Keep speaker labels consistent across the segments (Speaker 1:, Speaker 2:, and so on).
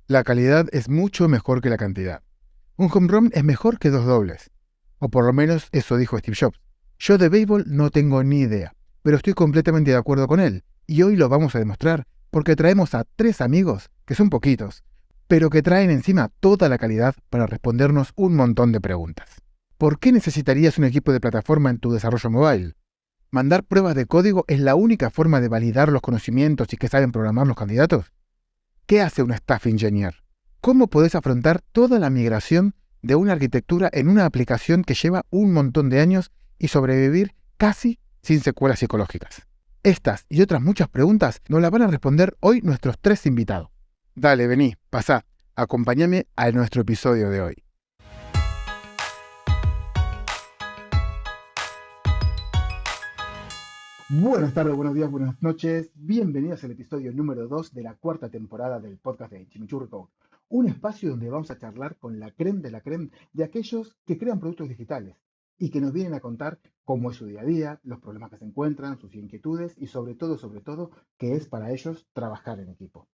Speaker 1: La calidad es mucho mejor que la cantidad. Un home run es mejor que dos dobles. O por lo menos eso dijo Steve Jobs. Yo de béisbol no tengo ni idea, pero estoy completamente de acuerdo con él. Y hoy lo vamos a demostrar porque traemos a tres amigos, que son poquitos, pero que traen encima toda la calidad para respondernos un montón de preguntas. ¿Por qué necesitarías un equipo de plataforma en tu desarrollo mobile? ¿Mandar pruebas de código es la única forma de validar los conocimientos y que saben programar los candidatos? ¿Qué hace un staff engineer? ¿Cómo podés afrontar toda la migración de una arquitectura en una aplicación que lleva un montón de años y sobrevivir casi sin secuelas psicológicas? Estas y otras muchas preguntas nos las van a responder hoy nuestros tres invitados. Dale, vení, pasá, acompáñame a nuestro episodio de hoy. Buenas tardes, buenos días, buenas noches. Bienvenidos al episodio número 2 de la cuarta temporada del podcast de Chimichurri Code. Un espacio donde vamos a charlar con la creme de la creme de aquellos que crean productos digitales y que nos vienen a contar cómo es su día a día, los problemas que se encuentran, sus inquietudes y sobre todo, qué es para ellos trabajar en equipo.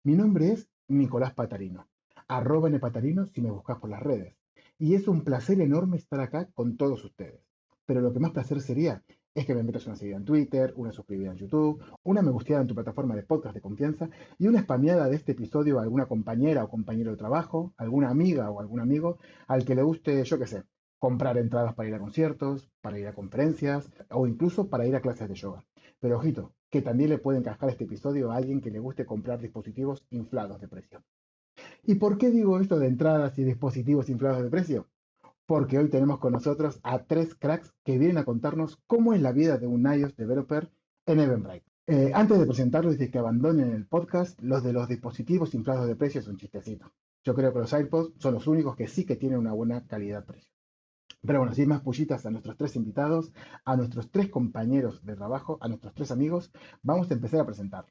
Speaker 1: Mi nombre es Nicolás Patarino, @npatarino si me buscas por las redes. Y es un placer enorme estar acá con todos ustedes. Pero lo que más placer sería es que me metas una seguida en Twitter, una suscribida en YouTube, una me gusteada en tu plataforma de podcast de confianza y una spameada de este episodio a alguna compañera o compañero de trabajo, alguna amiga o algún amigo al que le guste, yo qué sé, comprar entradas para ir a conciertos, para ir a conferencias o incluso para ir a clases de yoga. Pero ojito, que también le pueden cascar este episodio a alguien que le guste comprar dispositivos inflados de precio. ¿Y por qué digo esto de entradas y dispositivos inflados de precio? Porque hoy tenemos con nosotros a tres cracks que vienen a contarnos cómo es la vida de un iOS developer en Eventbrite. Antes de presentarlos y que abandonen el podcast, los de los dispositivos inflados de precio es un chistecito. Yo creo que los iPods son los únicos que sí que tienen una buena calidad-precio. Pero bueno, sin más pullitas a nuestros tres invitados, a nuestros tres compañeros de trabajo, a nuestros tres amigos, vamos a empezar a presentar.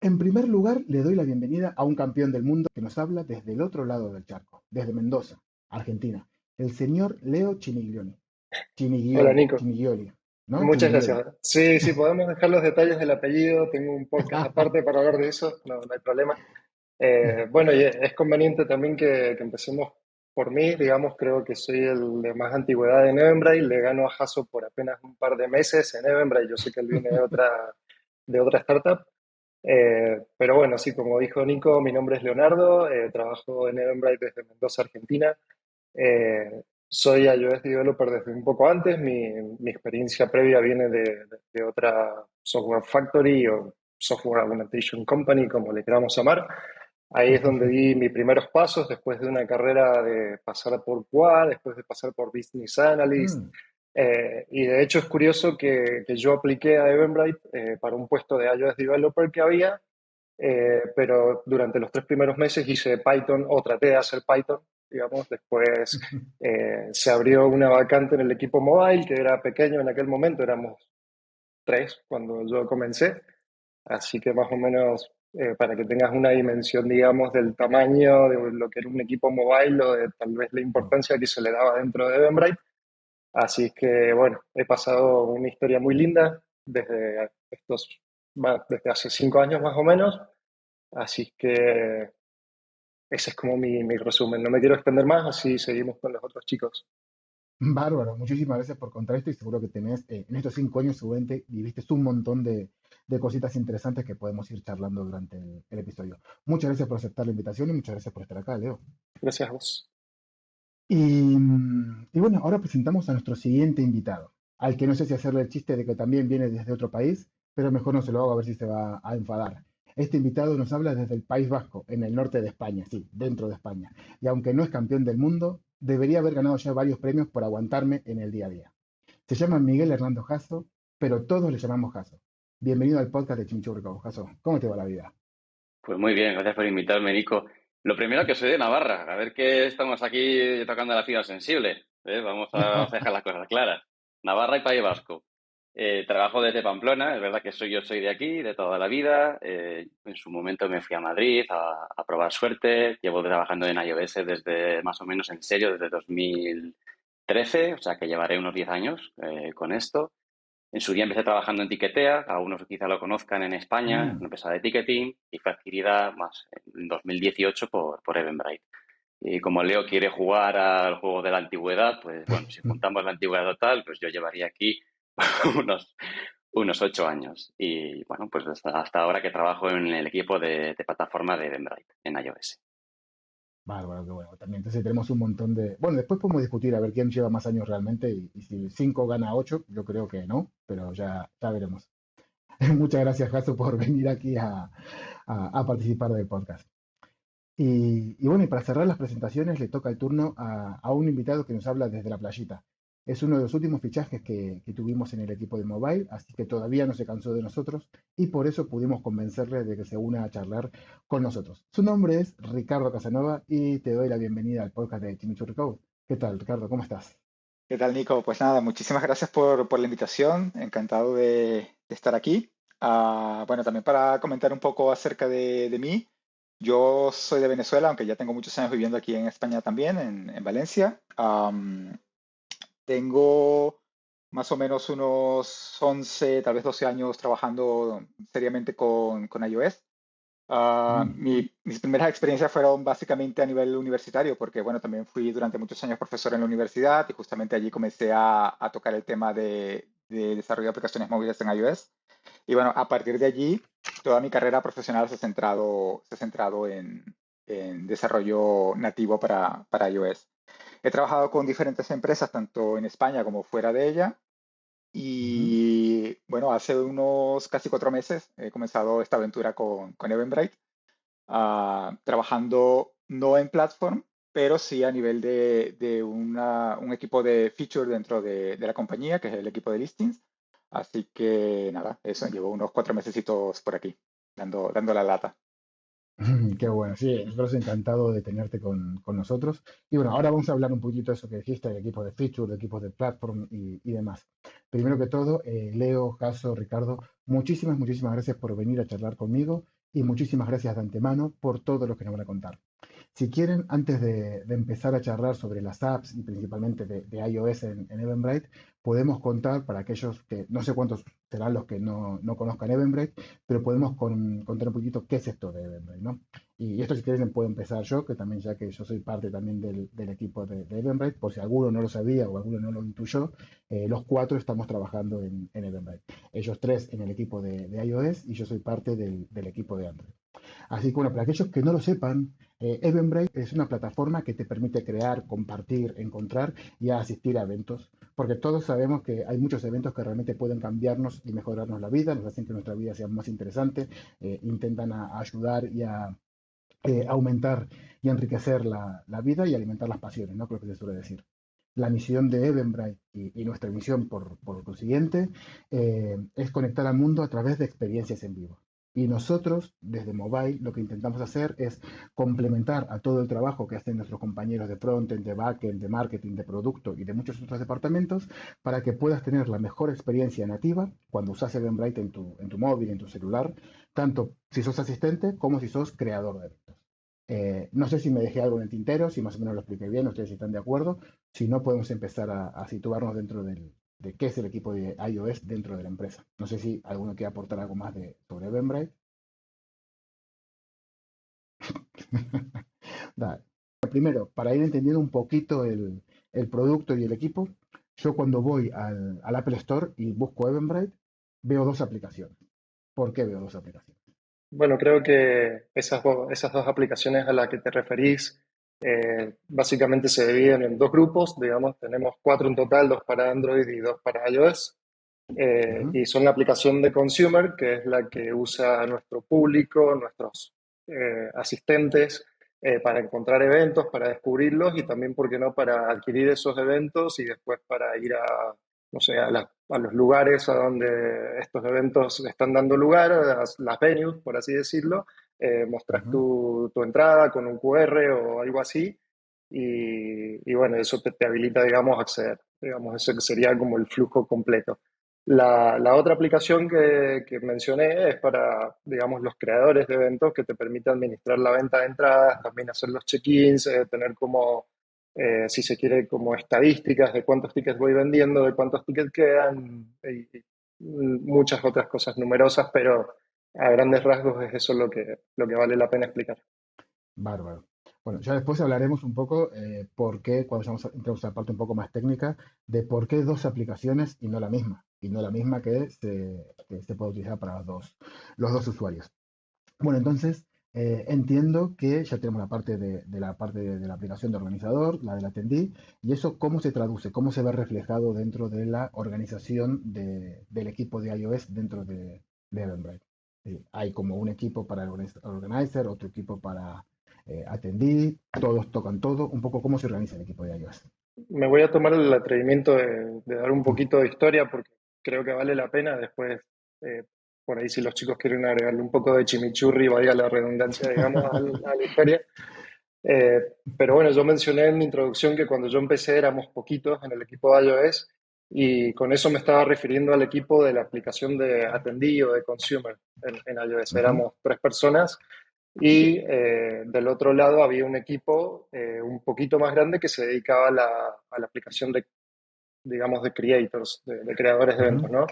Speaker 1: En primer lugar, le doy la bienvenida a un campeón del mundo que nos habla desde el otro lado del charco, desde Mendoza, Argentina, el señor Leo Chiniglioni.
Speaker 2: Hola
Speaker 1: Chiniglioli,
Speaker 2: Nico,
Speaker 1: Chiniglioli, ¿no?
Speaker 2: muchas
Speaker 1: Chiniglioli.
Speaker 2: gracias. Sí, sí, podemos dejar los detalles del apellido, tengo un podcast aparte para hablar de eso, no, no hay problema. Bueno, y es conveniente también que empecemos por mí, digamos, creo que soy el de más antigüedad en Eventbrite, le gano a Hasso por apenas un par de meses en Eventbrite, yo sé que él viene de otra startup. Pero bueno, sí, como dijo Nico, mi nombre es Leonardo, trabajo en Eventbrite desde Mendoza, Argentina. Soy iOS developer desde un poco antes, mi experiencia previa viene de otra software factory o software augmentation company, como le queramos llamar. Ahí es donde di mis primeros pasos después de una carrera de pasar por QA, después de pasar por Business Analyst.
Speaker 1: Mm,
Speaker 2: Y de hecho es curioso que yo apliqué a Eventbrite para un puesto de iOS developer que había, pero durante los 3 primeros meses hice Python o traté de hacer Python, digamos. Después se abrió una vacante en el equipo mobile, que era pequeño en aquel momento, éramos tres cuando yo comencé, así que más o menos para que tengas una dimensión, digamos, del tamaño de lo que era un equipo mobile o de tal vez la
Speaker 1: wow.
Speaker 2: importancia que se le daba dentro de Eventbrite. Así que, bueno, he pasado una historia muy linda desde hace 5 años más o menos. Así que ese es como mi resumen. No me quiero extender más, así seguimos con los otros chicos.
Speaker 1: Bárbaro, muchísimas gracias por contar esto y seguro que tenés, en estos 5 años seguramente viviste un montón de cositas interesantes que podemos ir charlando durante el episodio. Muchas gracias por aceptar la invitación y muchas gracias por estar acá, Leo.
Speaker 2: Gracias a vos.
Speaker 1: Y bueno, ahora presentamos a nuestro siguiente invitado, al que no sé si hacerle el chiste de que también viene desde otro país, pero mejor no se lo hago a ver si se va a enfadar. Este invitado nos habla desde el País Vasco, en el norte de España, sí, dentro de España. Y aunque no es campeón del mundo, debería haber ganado ya varios premios por aguantarme en el día a día. Se llama Miguel Hernando Jasso, pero todos le llamamos Jasso. Bienvenido al podcast de Chinchurro, Jasso. ¿Cómo te va la vida?
Speaker 3: Pues muy bien, gracias por invitarme, Nico. Lo primero que soy de Navarra, a ver qué estamos aquí tocando la fibra sensible. Vamos a dejar las cosas claras. Navarra y País Vasco. Trabajo desde Pamplona, es verdad que yo soy de aquí, de toda la vida. En su momento me fui a Madrid a probar suerte. Llevo trabajando en iOS desde más o menos en serio desde 2013, o sea que llevaré unos 10 años con esto. En su día empecé trabajando en Ticketea, algunos quizá lo conozcan en España,
Speaker 1: Mm.
Speaker 3: una empresa de ticketing, y fue adquirida más en 2018 por Eventbrite. Y como Leo quiere jugar al juego de la antigüedad, pues bueno, si juntamos la antigüedad total, pues yo llevaría aquí unos, unos 8 años. Y bueno, pues hasta ahora que trabajo en el equipo de plataforma de Eventbrite, en iOS.
Speaker 1: Bárbaro, qué bueno. También, entonces tenemos un montón de... Bueno, después podemos discutir a ver quién lleva más años realmente y si 5 gana 8, yo creo que no, pero ya veremos. Muchas gracias, Jaso, por venir aquí a participar del podcast. Y bueno, y para cerrar las presentaciones le toca el turno a un invitado que nos habla desde la playita. Es uno de los últimos fichajes que tuvimos en el equipo de Mobile, así que todavía no se cansó de nosotros y por eso pudimos convencerle de que se una a charlar con nosotros. Su nombre es Ricardo Casanova y te doy la bienvenida al podcast de Chimichurri Code. ¿Qué tal, Ricardo? ¿Cómo estás?
Speaker 4: ¿Qué tal, Nico? Pues nada, muchísimas gracias por la invitación. Encantado de estar aquí. Bueno, también para comentar un poco acerca de mí. Yo soy de Venezuela, aunque ya tengo muchos años viviendo aquí en España también, en Valencia. Tengo más o menos unos 11, tal vez 12 años trabajando seriamente con iOS.
Speaker 1: Mm.
Speaker 4: Mis primeras experiencias fueron básicamente a nivel universitario, porque bueno, también fui durante muchos años profesor en la universidad y justamente allí comencé a tocar el tema de desarrollo de aplicaciones móviles en iOS. Y bueno, a partir de allí, toda mi carrera profesional se ha centrado en desarrollo nativo para iOS. He trabajado con diferentes empresas, tanto en España como fuera de ella.
Speaker 1: Ujú.
Speaker 4: Y bueno, hace unos casi 4 meses he comenzado esta aventura con Eventbrite, trabajando no en platform, pero sí a nivel de un equipo de feature dentro de la compañía, que es el equipo de listings. Así que nada, eso, llevo unos 4 mesecitos por aquí, dando la lata.
Speaker 1: Qué bueno, sí, nosotros encantados de tenerte con nosotros. Y bueno, ahora vamos a hablar un poquito de eso que dijiste, de equipos de feature, de equipos de platform y demás. Primero que todo, Leo, Jaso, Ricardo, muchísimas gracias por venir a charlar conmigo y muchísimas gracias de antemano por todo lo que nos van a contar. Si quieren, antes de empezar a charlar sobre las apps y principalmente de iOS en Eventbrite, podemos contar para aquellos que, no sé cuántos serán los que no conozcan Eventbrite, pero podemos contar un poquito qué es esto de Eventbrite, ¿no? Y esto si quieren puedo empezar yo, que también ya que yo soy parte también del equipo de Eventbrite, por si alguno no lo sabía o alguno no lo intuyó, los cuatro estamos trabajando en Eventbrite. Ellos tres en el equipo de iOS y yo soy parte del equipo de Android. Así que bueno, para aquellos que no lo sepan, Eventbrite es una plataforma que te permite crear, compartir, encontrar y asistir a eventos, porque todos sabemos que hay muchos eventos que realmente pueden cambiarnos y mejorarnos la vida, nos hacen que nuestra vida sea más interesante, intentan ayudar y a aumentar y enriquecer la vida y alimentar las pasiones, ¿no? Creo que se suele decir. La misión de Eventbrite y nuestra misión, por consiguiente, es conectar al mundo a través de experiencias en vivo. Y nosotros, desde Mobile, lo que intentamos hacer es complementar a todo el trabajo que hacen nuestros compañeros de frontend, de backend, de marketing, de producto y de muchos otros departamentos para que puedas tener la mejor experiencia nativa cuando usas Eventbrite en tu móvil, en tu celular, tanto si sos asistente como si sos creador de eventos. No sé si me dejé algo en el tintero, si más o menos lo expliqué bien, ustedes si están de acuerdo. Si no, podemos empezar a situarnos dentro de qué es el equipo de iOS dentro de la empresa. No sé si alguno quiere aportar algo más sobre Eventbrite. Dale. Primero, para ir entendiendo un poquito el producto y el equipo, yo cuando voy al Apple Store y busco Eventbrite, veo dos aplicaciones. ¿Por qué veo dos aplicaciones?
Speaker 2: Bueno, creo que esas dos aplicaciones a las que te referís básicamente se dividen en dos grupos, digamos, tenemos cuatro en total, dos para Android y dos para iOS.
Speaker 1: Ujú,
Speaker 2: Y son la aplicación de Consumer, que es la que usa nuestro público, nuestros asistentes, para encontrar eventos, para descubrirlos y también, ¿por qué no?, para adquirir esos eventos y después para ir a, no sé, a los lugares a donde estos eventos están dando lugar, a las venues, por así decirlo. Mostras
Speaker 1: ujú.
Speaker 2: tu entrada con un QR o algo así y bueno, eso te habilita, digamos, a acceder. Digamos, eso sería como el flujo completo. La otra aplicación que mencioné es para, digamos, los creadores de eventos que te permite administrar la venta de entradas, también hacer los check-ins, tener como, si se quiere, como estadísticas de cuántos tickets voy vendiendo, de cuántos tickets quedan muchas otras cosas numerosas, pero a grandes rasgos es eso lo que vale la pena explicar.
Speaker 1: Bárbaro. Bueno, ya después hablaremos un poco por qué, cuando entramos a la parte un poco más técnica, de por qué dos aplicaciones y no la misma que se puede utilizar para los dos usuarios. Bueno, entonces entiendo que ya tenemos la parte de la aplicación de organizador, la del atendí, y eso cómo se traduce, cómo se ve reflejado dentro de la organización del equipo de iOS dentro de Eventbrite. Hay como un equipo para el organizer, otro equipo para atendí, todos tocan todo, un poco cómo se organiza el equipo de iOS.
Speaker 2: Me voy a tomar el atrevimiento de dar un poquito de historia porque creo que vale la pena. Después, eh, por ahí si los chicos quieren agregarle un poco de chimichurri, valga la redundancia, digamos, a la historia. Pero bueno, yo mencioné en mi introducción que cuando yo empecé éramos poquitos en el equipo de iOS y con eso me estaba refiriendo al equipo de la aplicación de Attendee o de Consumer en iOS.
Speaker 1: Ujú,
Speaker 2: Éramos 3 personas y del otro lado había un equipo un poquito más grande que se dedicaba a la aplicación de, digamos, de creators, de creadores de
Speaker 1: ujú,
Speaker 2: eventos, ¿no?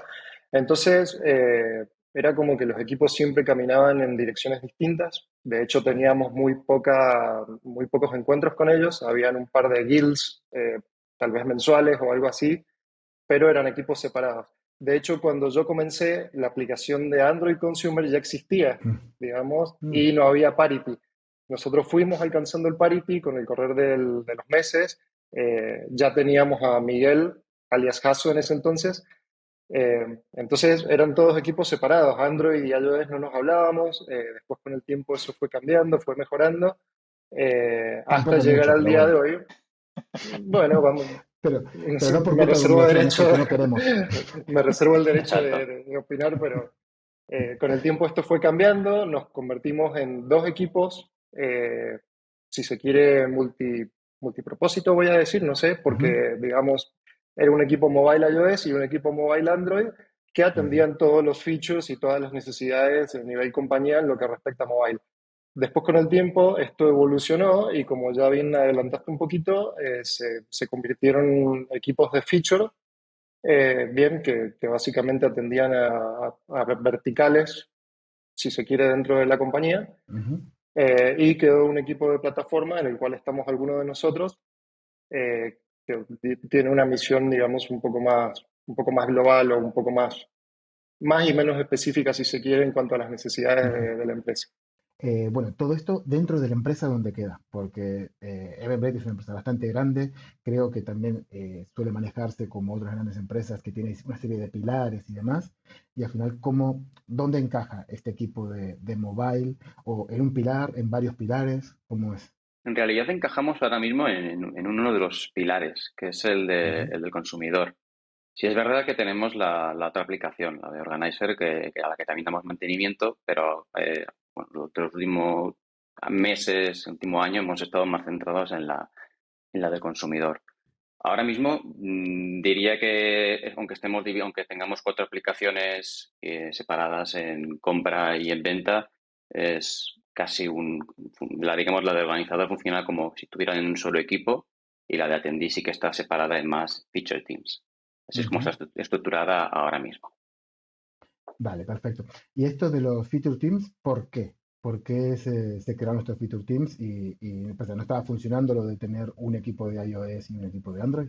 Speaker 2: Entonces, era como que los equipos siempre caminaban en direcciones distintas. De hecho, teníamos muy pocos encuentros con ellos. Habían un par de guilds, tal vez mensuales o algo así, pero eran equipos separados. De hecho, cuando yo comencé, la aplicación de Android Consumer ya existía, digamos,
Speaker 1: mm,
Speaker 2: y no había parity. Nosotros fuimos alcanzando el parity con el correr de los meses. Ya teníamos a Miguel, alias Jasso en ese entonces. Entonces eran todos equipos separados. Android y iOS no nos hablábamos. Después con el tiempo eso fue cambiando, fue mejorando, hasta
Speaker 1: Tampoco
Speaker 2: llegar
Speaker 1: mucho,
Speaker 2: al
Speaker 1: pero
Speaker 2: día de
Speaker 1: bueno.
Speaker 2: hoy. Bueno, vamos,
Speaker 1: Pero, pero no por
Speaker 2: me
Speaker 1: culpa de
Speaker 2: reservo
Speaker 1: humillación, es
Speaker 2: derecho,
Speaker 1: porque no queremos.
Speaker 2: me reservo el derecho
Speaker 3: Exacto.
Speaker 2: de opinar, pero con el tiempo esto fue cambiando, nos convertimos en dos equipos, si se quiere, multipropósito, voy a decir, no sé,
Speaker 1: Ujú,
Speaker 2: porque, digamos, era un equipo mobile iOS y un equipo mobile Android que
Speaker 1: ujú,
Speaker 2: atendían todos los features y todas las necesidades a nivel compañía en lo que respecta a mobile. Después con el tiempo esto evolucionó y como ya bien adelantaste un poquito, se convirtieron en equipos de feature, bien, que básicamente atendían a verticales, si se quiere, dentro de la compañía.
Speaker 1: ujú.
Speaker 2: Y quedó un equipo de plataforma en el cual estamos algunos de nosotros, que tiene una misión, digamos, un poco más global o un poco más y menos específica, si se quiere, en cuanto a las necesidades
Speaker 1: Ujú.
Speaker 2: de la empresa.
Speaker 1: Bueno, todo esto dentro de la empresa donde queda, porque Everbreak es una empresa bastante grande, creo que también suele manejarse como otras grandes empresas que tienen una serie de pilares y demás, y al final, ¿dónde encaja este equipo de mobile? ¿O en un pilar, en varios pilares? ¿Cómo es?
Speaker 3: En realidad encajamos ahora mismo en uno de los pilares, que es
Speaker 1: Ujú,
Speaker 3: el del consumidor. Sí es verdad que tenemos la otra aplicación, la de Organizer, a la que también damos mantenimiento, pero bueno, los últimos meses, último año, hemos estado más centrados en la del consumidor. Ahora mismo diría que aunque tengamos 4 aplicaciones separadas en compra y en venta, es casi digamos, la de organizador funciona como si estuvieran en un solo equipo y la de atendí sí que está separada en más feature teams. Así es como
Speaker 1: ujú.
Speaker 3: está estructurada ahora mismo.
Speaker 1: Vale, perfecto. Y esto de los feature teams, ¿por qué? ¿Por qué se crearon estos feature teams y pues, no estaba funcionando lo de tener un equipo de iOS y un equipo de Android?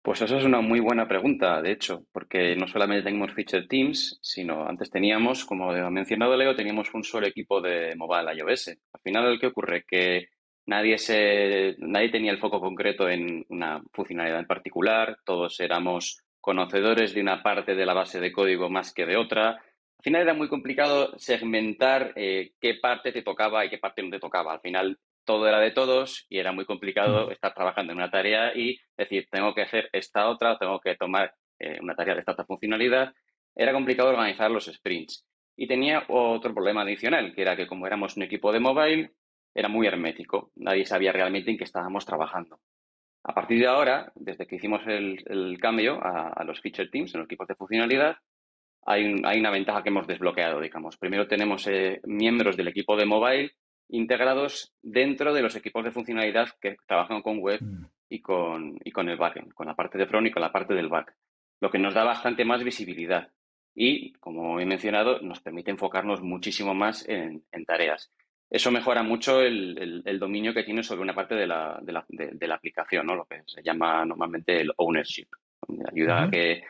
Speaker 3: Pues eso es una muy buena pregunta, de hecho, porque no solamente tenemos feature teams, sino antes teníamos, como ha mencionado Leo, teníamos un solo equipo de mobile iOS. Al final, ¿qué ocurre? Que nadie tenía el foco concreto en una funcionalidad en particular, todos éramos conocedores de una parte de la base de código más que de otra. Al final era muy complicado segmentar qué parte te tocaba y qué parte no te tocaba. Al final todo era de todos y era muy complicado estar trabajando en una tarea y decir, tengo que hacer esta otra, tengo que tomar una tarea de esta otra funcionalidad. Era complicado organizar los sprints. Y tenía otro problema adicional, que era que como éramos un equipo de mobile, era muy hermético. Nadie sabía realmente en qué estábamos trabajando. A partir de ahora, desde que hicimos el cambio a los feature teams, en los equipos de funcionalidad, hay una ventaja que hemos desbloqueado, digamos. Primero tenemos miembros del equipo de mobile integrados dentro de los equipos de funcionalidad que trabajan con web
Speaker 1: Mm,
Speaker 3: y con el backend, con la parte de front y con la parte del back. lo que nos da bastante más visibilidad. Y, como he mencionado, nos permite enfocarnos muchísimo más en tareas. Eso mejora mucho el dominio que tienes sobre una parte de la aplicación, ¿no? Lo que se llama normalmente el ownership. Ayuda a
Speaker 1: Ujú.
Speaker 3: que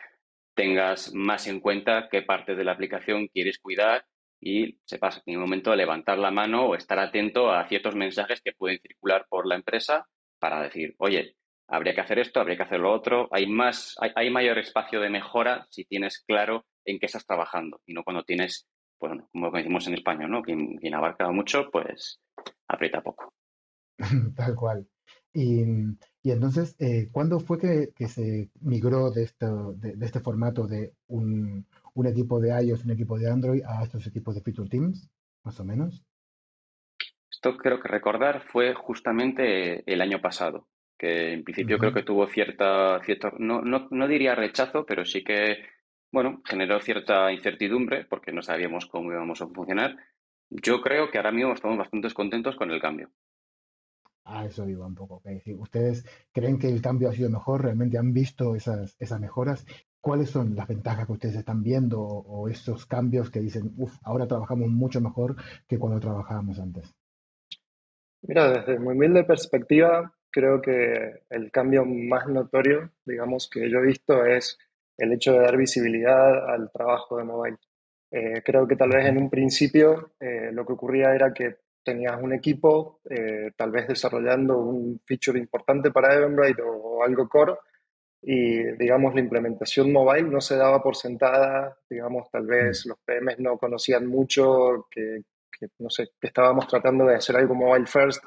Speaker 3: tengas más en cuenta qué parte de la aplicación quieres cuidar y sepas en el momento de levantar la mano o estar atento a ciertos mensajes que pueden circular por la empresa para decir, oye, habría que hacer esto, habría que hacer lo otro. Hay mayor espacio de mejora si tienes claro en qué estás trabajando y no cuando tienes, bueno, como decimos en español, ¿no? Quien abarca mucho, pues aprieta poco.
Speaker 1: Tal cual. Y, y entonces, ¿cuándo fue que se migró de este formato de un equipo de iOS, un equipo de Android a estos equipos de Feature Teams, más o menos?
Speaker 3: Esto creo que recordar fue justamente el año pasado, que en principio creo
Speaker 1: Ujú.
Speaker 3: que tuvo cierto, no diría rechazo, pero sí que, bueno, generó cierta incertidumbre porque no sabíamos cómo íbamos a funcionar. Yo creo que ahora mismo estamos bastante contentos con el cambio.
Speaker 1: A eso iba un poco. Que si ustedes creen que el cambio ha sido mejor, realmente han visto esas mejoras. ¿Cuáles son las ventajas que ustedes están viendo o esos cambios que dicen, uff, ahora trabajamos mucho mejor que cuando trabajábamos antes?
Speaker 2: Mira, desde mi humilde perspectiva, creo que el cambio más notorio, digamos, que yo he visto es el hecho de dar visibilidad al trabajo de mobile. Creo que tal vez en
Speaker 1: Ujú.
Speaker 2: un principio lo que ocurría era que tenías un equipo, tal vez desarrollando un feature importante para Eventbrite o algo core, y digamos la implementación mobile no se daba por sentada, digamos, tal
Speaker 1: Mm.
Speaker 2: vez los PMs no conocían mucho, no sé, que estábamos tratando de hacer algo mobile first.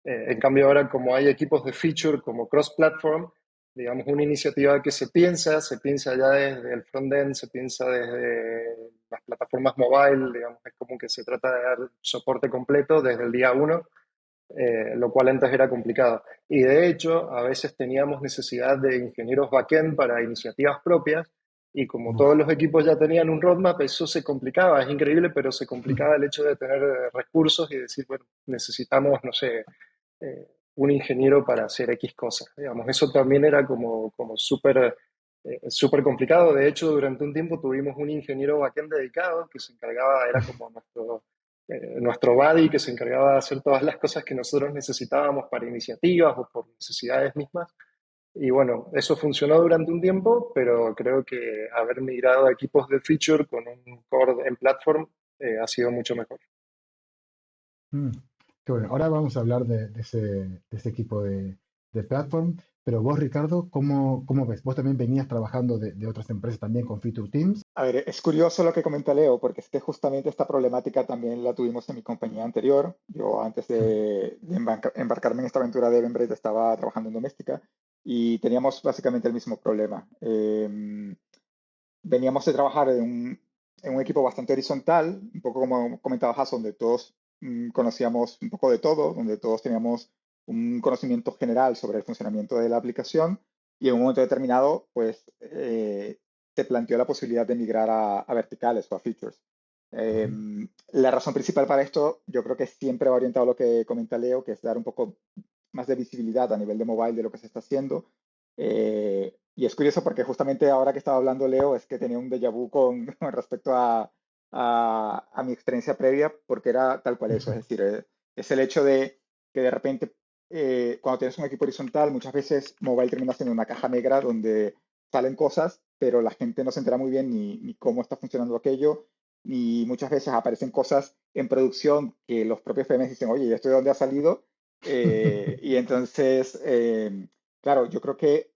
Speaker 2: En cambio, ahora como hay equipos de feature como cross-platform, digamos, una iniciativa que se piensa ya desde el front-end, se piensa desde las plataformas mobile, digamos, es como que se trata de dar soporte completo desde el día uno, lo cual antes era complicado. Y de hecho, a veces teníamos necesidad de ingenieros backend para iniciativas propias, y como
Speaker 1: Uf.
Speaker 2: todos los equipos ya tenían un roadmap, eso se complicaba, es increíble, pero se complicaba el hecho de tener recursos y decir, bueno, necesitamos, no sé, un ingeniero para hacer X cosas. Digamos, eso también era como súper complicado. De hecho, durante un tiempo tuvimos un ingeniero backend dedicado que se encargaba, era como nuestro buddy, que se encargaba de hacer todas las cosas que nosotros necesitábamos para iniciativas o por necesidades mismas. Y bueno, eso funcionó durante un tiempo, pero creo que haber migrado a equipos de feature con un core en platform ha sido mucho mejor.
Speaker 1: Mm, qué bueno. Ahora vamos a hablar de ese equipo de platform. Pero vos, Ricardo, ¿cómo ves? Vos también venías trabajando de otras empresas también con Feature Teams.
Speaker 4: A ver, es curioso lo que comenta Leo, porque es que justamente esta problemática también la tuvimos en mi compañía anterior. Yo antes de embarcarme en esta aventura de Eventbrite estaba trabajando en doméstica y teníamos básicamente el mismo problema. Veníamos de trabajar en un equipo bastante horizontal, un poco como comentaba Jason, donde todos conocíamos un poco de todo, donde todos teníamos un conocimiento general sobre el funcionamiento de la aplicación y en un momento determinado, pues, se planteó la posibilidad de migrar a verticales o a features.
Speaker 1: Ujú.
Speaker 4: La razón principal para esto, yo creo que siempre va orientado a lo que comenta Leo, que es dar un poco más de visibilidad a nivel de mobile de lo que se está haciendo. Y es curioso porque justamente ahora que estaba hablando Leo es que tenía un déjà vu con respecto a mi experiencia previa, porque era tal cual eso, es decir, es el hecho de que de repente cuando tienes un equipo horizontal, muchas veces mobile termina siendo una caja negra donde salen cosas, pero la gente no se entera muy bien ni cómo está funcionando aquello, y muchas veces aparecen cosas en producción que los propios PMs dicen, oye, ¿y esto de dónde ha salido? Y entonces, claro, yo creo que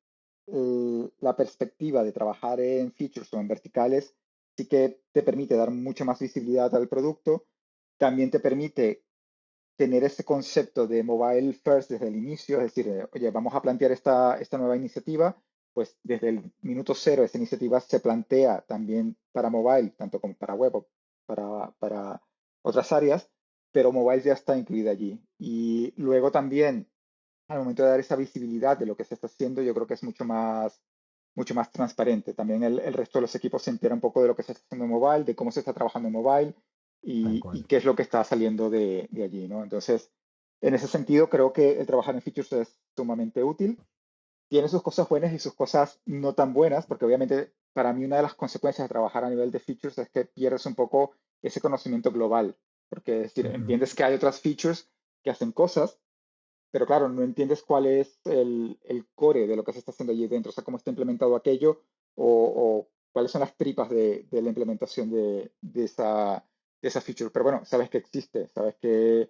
Speaker 4: la perspectiva de trabajar en features o en verticales sí que te permite dar mucha más visibilidad al producto, también te permite tener ese concepto de mobile first desde el inicio, es decir, oye, vamos a plantear esta nueva iniciativa, pues desde el minuto cero esa iniciativa se plantea también para mobile, tanto como para web o para otras áreas, pero mobile ya está incluida allí. Y luego también, al momento de dar esa visibilidad de lo que se está haciendo, yo creo que es mucho más transparente. También el resto de los equipos se entera un poco de lo que se está haciendo en mobile, de cómo se está trabajando en mobile
Speaker 1: Tal
Speaker 4: y
Speaker 1: cual.
Speaker 4: qué es lo que está saliendo de allí, ¿no? Entonces, en ese sentido, creo que el trabajar en features es sumamente útil. tiene sus cosas buenas y sus cosas no tan buenas, porque obviamente para mí una de las consecuencias de trabajar a nivel de features es que pierdes un poco ese conocimiento global, porque es decir,
Speaker 1: Ujú.
Speaker 4: entiendes que hay otras features que hacen cosas, pero claro, no entiendes cuál es el core de lo que se está haciendo allí dentro, o sea, cómo está implementado aquello o cuáles son las tripas de la implementación de esa feature. Pero bueno, sabes que existe, sabes que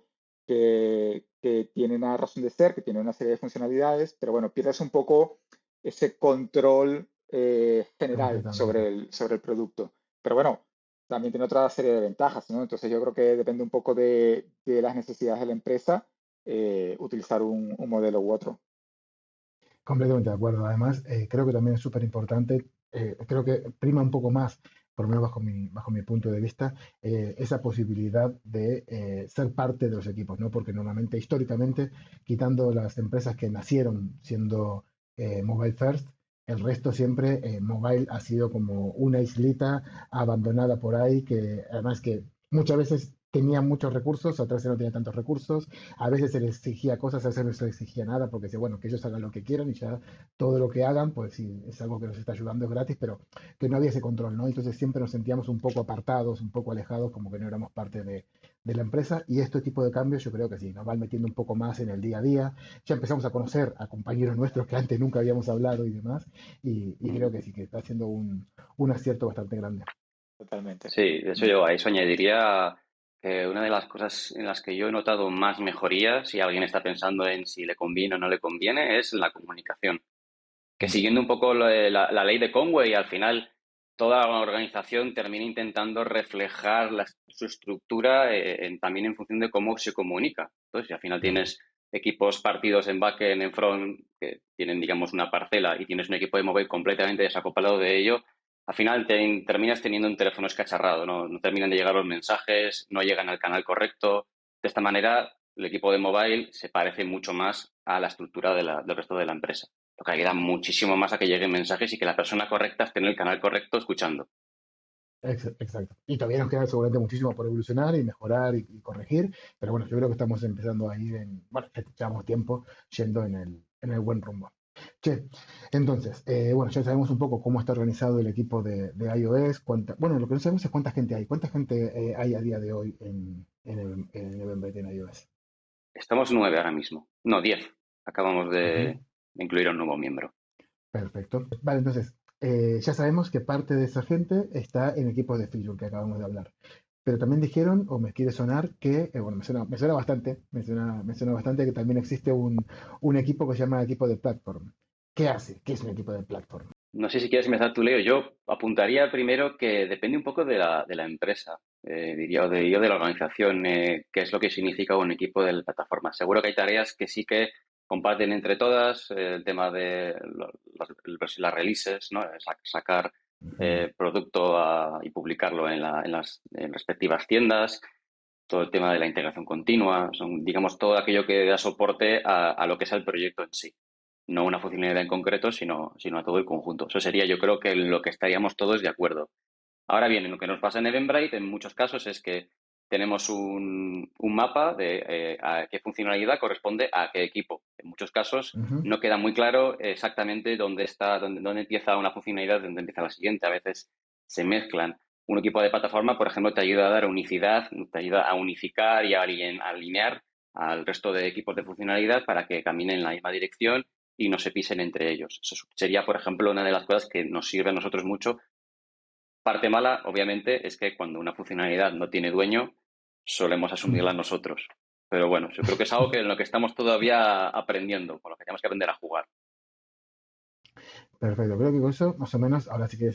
Speaker 4: tiene una razón de ser, que tiene una serie de funcionalidades, pero bueno, pierdes un poco ese control general
Speaker 1: Completamente.
Speaker 4: sobre el producto. Pero bueno, también tiene otra serie de ventajas, ¿no? Entonces yo creo que depende un poco de las necesidades de la empresa utilizar un modelo u otro.
Speaker 1: Completamente de acuerdo. Además, creo que también es súper importante, creo que prima un poco más, por lo menos bajo mi punto de vista, esa posibilidad de ser parte de los equipos, ¿no? Porque normalmente, históricamente, quitando las empresas que nacieron siendo mobile first, el resto siempre mobile ha sido como una islita abandonada por ahí, que además que muchas veces tenía muchos recursos, otras veces no tenía tantos recursos, a veces se les exigía cosas, a veces no se les exigía nada, porque decía, bueno, que ellos hagan lo que quieran y ya todo lo que hagan, pues sí, es algo que nos está ayudando, es gratis, pero que no había ese control, ¿no? Entonces siempre nos sentíamos un poco apartados, un poco alejados, como que no éramos parte de la empresa, y este tipo de cambios yo creo que sí, nos van metiendo un poco más en el día a día, ya empezamos a conocer a compañeros nuestros que antes nunca habíamos hablado y demás, y creo que sí, que está haciendo un acierto bastante grande.
Speaker 4: Totalmente.
Speaker 3: Sí, de hecho
Speaker 4: Mm.
Speaker 3: yo a eso añadiría que una de las cosas en las que yo he notado más mejoría, si alguien está pensando en si le conviene o no le conviene, es la comunicación. Que
Speaker 1: Mm.
Speaker 3: siguiendo un poco la ley de Conway, al final toda la organización termina intentando reflejar su estructura también en función de cómo se comunica. Entonces, si al final
Speaker 1: Claro.
Speaker 3: tienes equipos partidos en backend, en front, que tienen, digamos, una parcela y tienes un equipo de mobile completamente desacoplado de ello, al final terminas teniendo un teléfono escacharrado, ¿no? No terminan de llegar los mensajes, no llegan al canal correcto. De esta manera, el equipo de mobile se parece mucho más a la estructura del resto de la empresa. Lo que ayuda muchísimo más a que lleguen mensajes y que la persona correcta esté en el canal correcto escuchando.
Speaker 1: Exacto. Y todavía nos queda seguramente muchísimo por evolucionar y mejorar y corregir, pero bueno, yo creo que estamos empezando a ir en, bueno, que llevamos tiempo yendo en el buen rumbo. Che, entonces, bueno, ya sabemos un poco cómo está organizado el equipo de iOS, bueno, lo que no sabemos es cuánta gente hay. ¿Cuánta gente hay a día de hoy en Eventbrite en iOS?
Speaker 3: Estamos 9 ahora mismo. No, 10. Acabamos
Speaker 1: Ujú.
Speaker 3: de incluir a un nuevo miembro.
Speaker 1: Perfecto. Vale, entonces, ya sabemos que parte de esa gente está en equipos de feature que acabamos de hablar. Pero también dijeron, o me quiere sonar, que, bueno, me suena bastante, me suena bastante que también existe un equipo que se llama equipo de platform. ¿Qué hace? ¿Qué es un equipo de platform?
Speaker 3: No sé si quieres empezar tú, Leo. Yo apuntaría primero que depende un poco de la empresa, diría, o de la organización, qué es lo que significa un equipo de plataforma. Seguro que hay tareas que sí que comparten entre todas, el tema de las releases, ¿no? Sacar
Speaker 1: Ujú.
Speaker 3: producto y publicarlo en las respectivas tiendas, todo el tema de la integración continua, son, digamos, todo aquello que da soporte a lo que es el proyecto en sí. No una funcionalidad en concreto, sino a todo el conjunto. Eso sería, yo creo, que en lo que estaríamos todos de acuerdo. Ahora bien, en lo que nos pasa en Eventbrite, en muchos casos, es que tenemos un mapa de a qué funcionalidad corresponde a qué equipo. En muchos casos
Speaker 1: Ujú.
Speaker 3: no queda muy claro exactamente dónde está, dónde empieza una funcionalidad, dónde empieza la siguiente. A veces se mezclan. Un equipo de plataforma, por ejemplo, te ayuda a dar unicidad, te ayuda a unificar y a alinear al resto de equipos de funcionalidad para que caminen en la misma dirección y no se pisen entre ellos. Eso sería, por ejemplo, una de las cosas que nos sirve a nosotros mucho. Parte mala, obviamente, es que cuando una funcionalidad no tiene dueño, solemos asumirla nosotros. Pero bueno, yo creo que es algo que en lo que estamos todavía aprendiendo, con lo que tenemos que aprender a jugar.
Speaker 1: Perfecto, creo que con eso más o menos, ahora sí que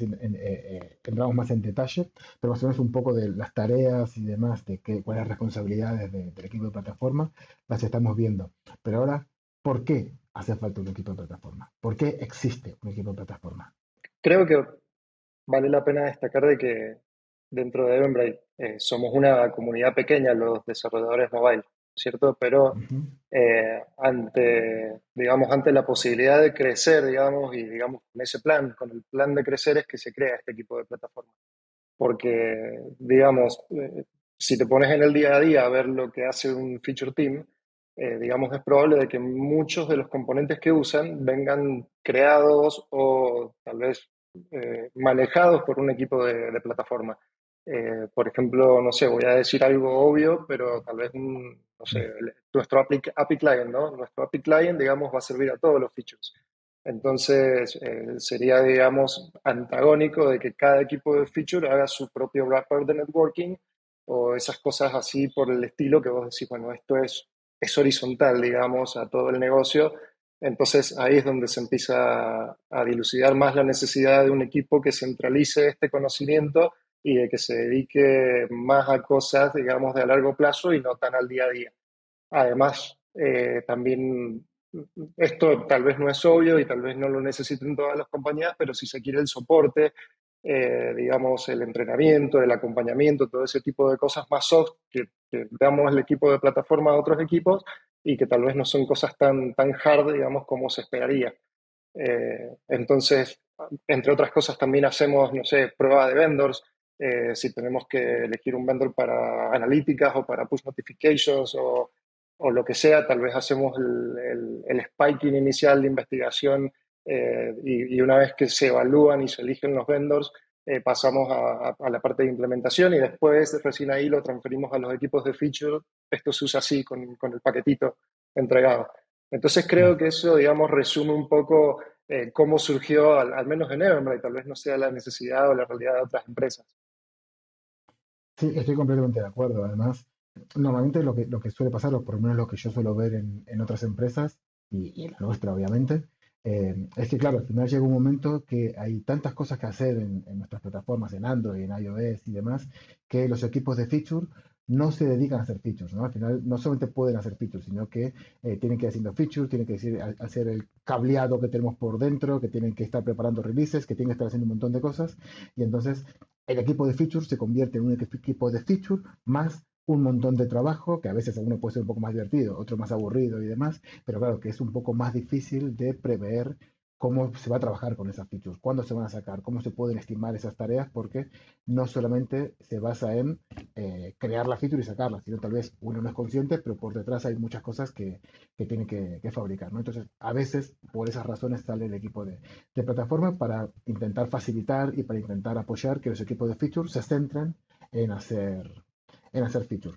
Speaker 1: entramos más en detalle, pero más o menos un poco de las tareas y demás, de cuáles responsabilidades del equipo de plataforma, las estamos viendo. Pero ahora, ¿por qué hace falta un equipo de plataforma? ¿Por qué existe un equipo de plataforma?
Speaker 2: Creo que vale la pena destacar de que dentro de Eventbrite somos una comunidad pequeña, los desarrolladores mobile, ¿cierto? Pero
Speaker 1: Ujú.
Speaker 2: digamos, ante la posibilidad de crecer, digamos, y digamos, con ese plan, con el plan de crecer es que se crea este equipo de plataforma. Porque, digamos, si te pones en el día a día a ver lo que hace un feature team, digamos, es probable de que muchos de los componentes que usan vengan creados o tal vez manejados por un equipo de plataforma. Por ejemplo, no sé, voy a decir algo obvio, pero tal vez no sé, nuestro API Client, ¿no? Nuestro API Client, digamos, va a servir a todos los features. Entonces, sería, digamos, antagónico de que cada equipo de feature haga su propio wrapper de networking o esas cosas así por el estilo que vos decís, bueno, esto es horizontal, digamos, a todo el negocio. Entonces, ahí es donde se empieza a dilucidar más la necesidad de un equipo que centralice este conocimiento y de que se dedique más a cosas, digamos, de a largo plazo y no tan al día a día. Además, también esto tal vez no es obvio y tal vez no lo necesiten todas las compañías, pero si se quiere el soporte, digamos, el entrenamiento, el acompañamiento, todo ese tipo de cosas más soft que damos el equipo de plataforma a otros equipos y que tal vez no son cosas tan hard, digamos, como se esperaría. Entonces, entre otras cosas, también hacemos, no sé, prueba de vendors. Si tenemos que elegir un vendor para analíticas o para push notifications o lo que sea, tal vez hacemos el spiking inicial de investigación y una vez que se evalúan y se eligen los vendors, pasamos a la parte de implementación y después recién ahí lo transferimos a los equipos de feature. Esto se usa así con el paquetito entregado. Entonces creo
Speaker 1: Claro.
Speaker 2: que eso, digamos, resume un poco cómo surgió, al menos en Eventbrite, tal vez no sea la necesidad o la realidad de otras empresas.
Speaker 1: Sí, estoy completamente de acuerdo. Además, normalmente lo que suele pasar, o por lo menos lo que yo suelo ver en otras empresas, y en la nuestra obviamente, es que claro, al final llega un momento que hay tantas cosas que hacer en nuestras plataformas, en Android, en iOS y demás, que los equipos de feature no se dedican a hacer features, ¿no? Al final no solamente pueden hacer features, sino que tienen que ir haciendo features, tienen que hacer el cableado que tenemos por dentro, que tienen que estar preparando releases, que tienen que estar haciendo un montón de cosas, y entonces el equipo de features se convierte en un equipo de feature más un montón de trabajo, que a veces alguno puede ser un poco más divertido, otro más aburrido y demás, pero claro que es un poco más difícil de prever cómo se va a trabajar con esas features, cuándo se van a sacar, cómo se pueden estimar esas tareas, porque no solamente se basa en crear la feature y sacarla, sino tal vez uno no es consciente, pero por detrás hay muchas cosas que tiene que fabricar, ¿no? Entonces, a veces, por esas razones, sale el equipo de plataforma para intentar facilitar y para intentar apoyar que los equipos de feature se centren en hacer, en hacer feature.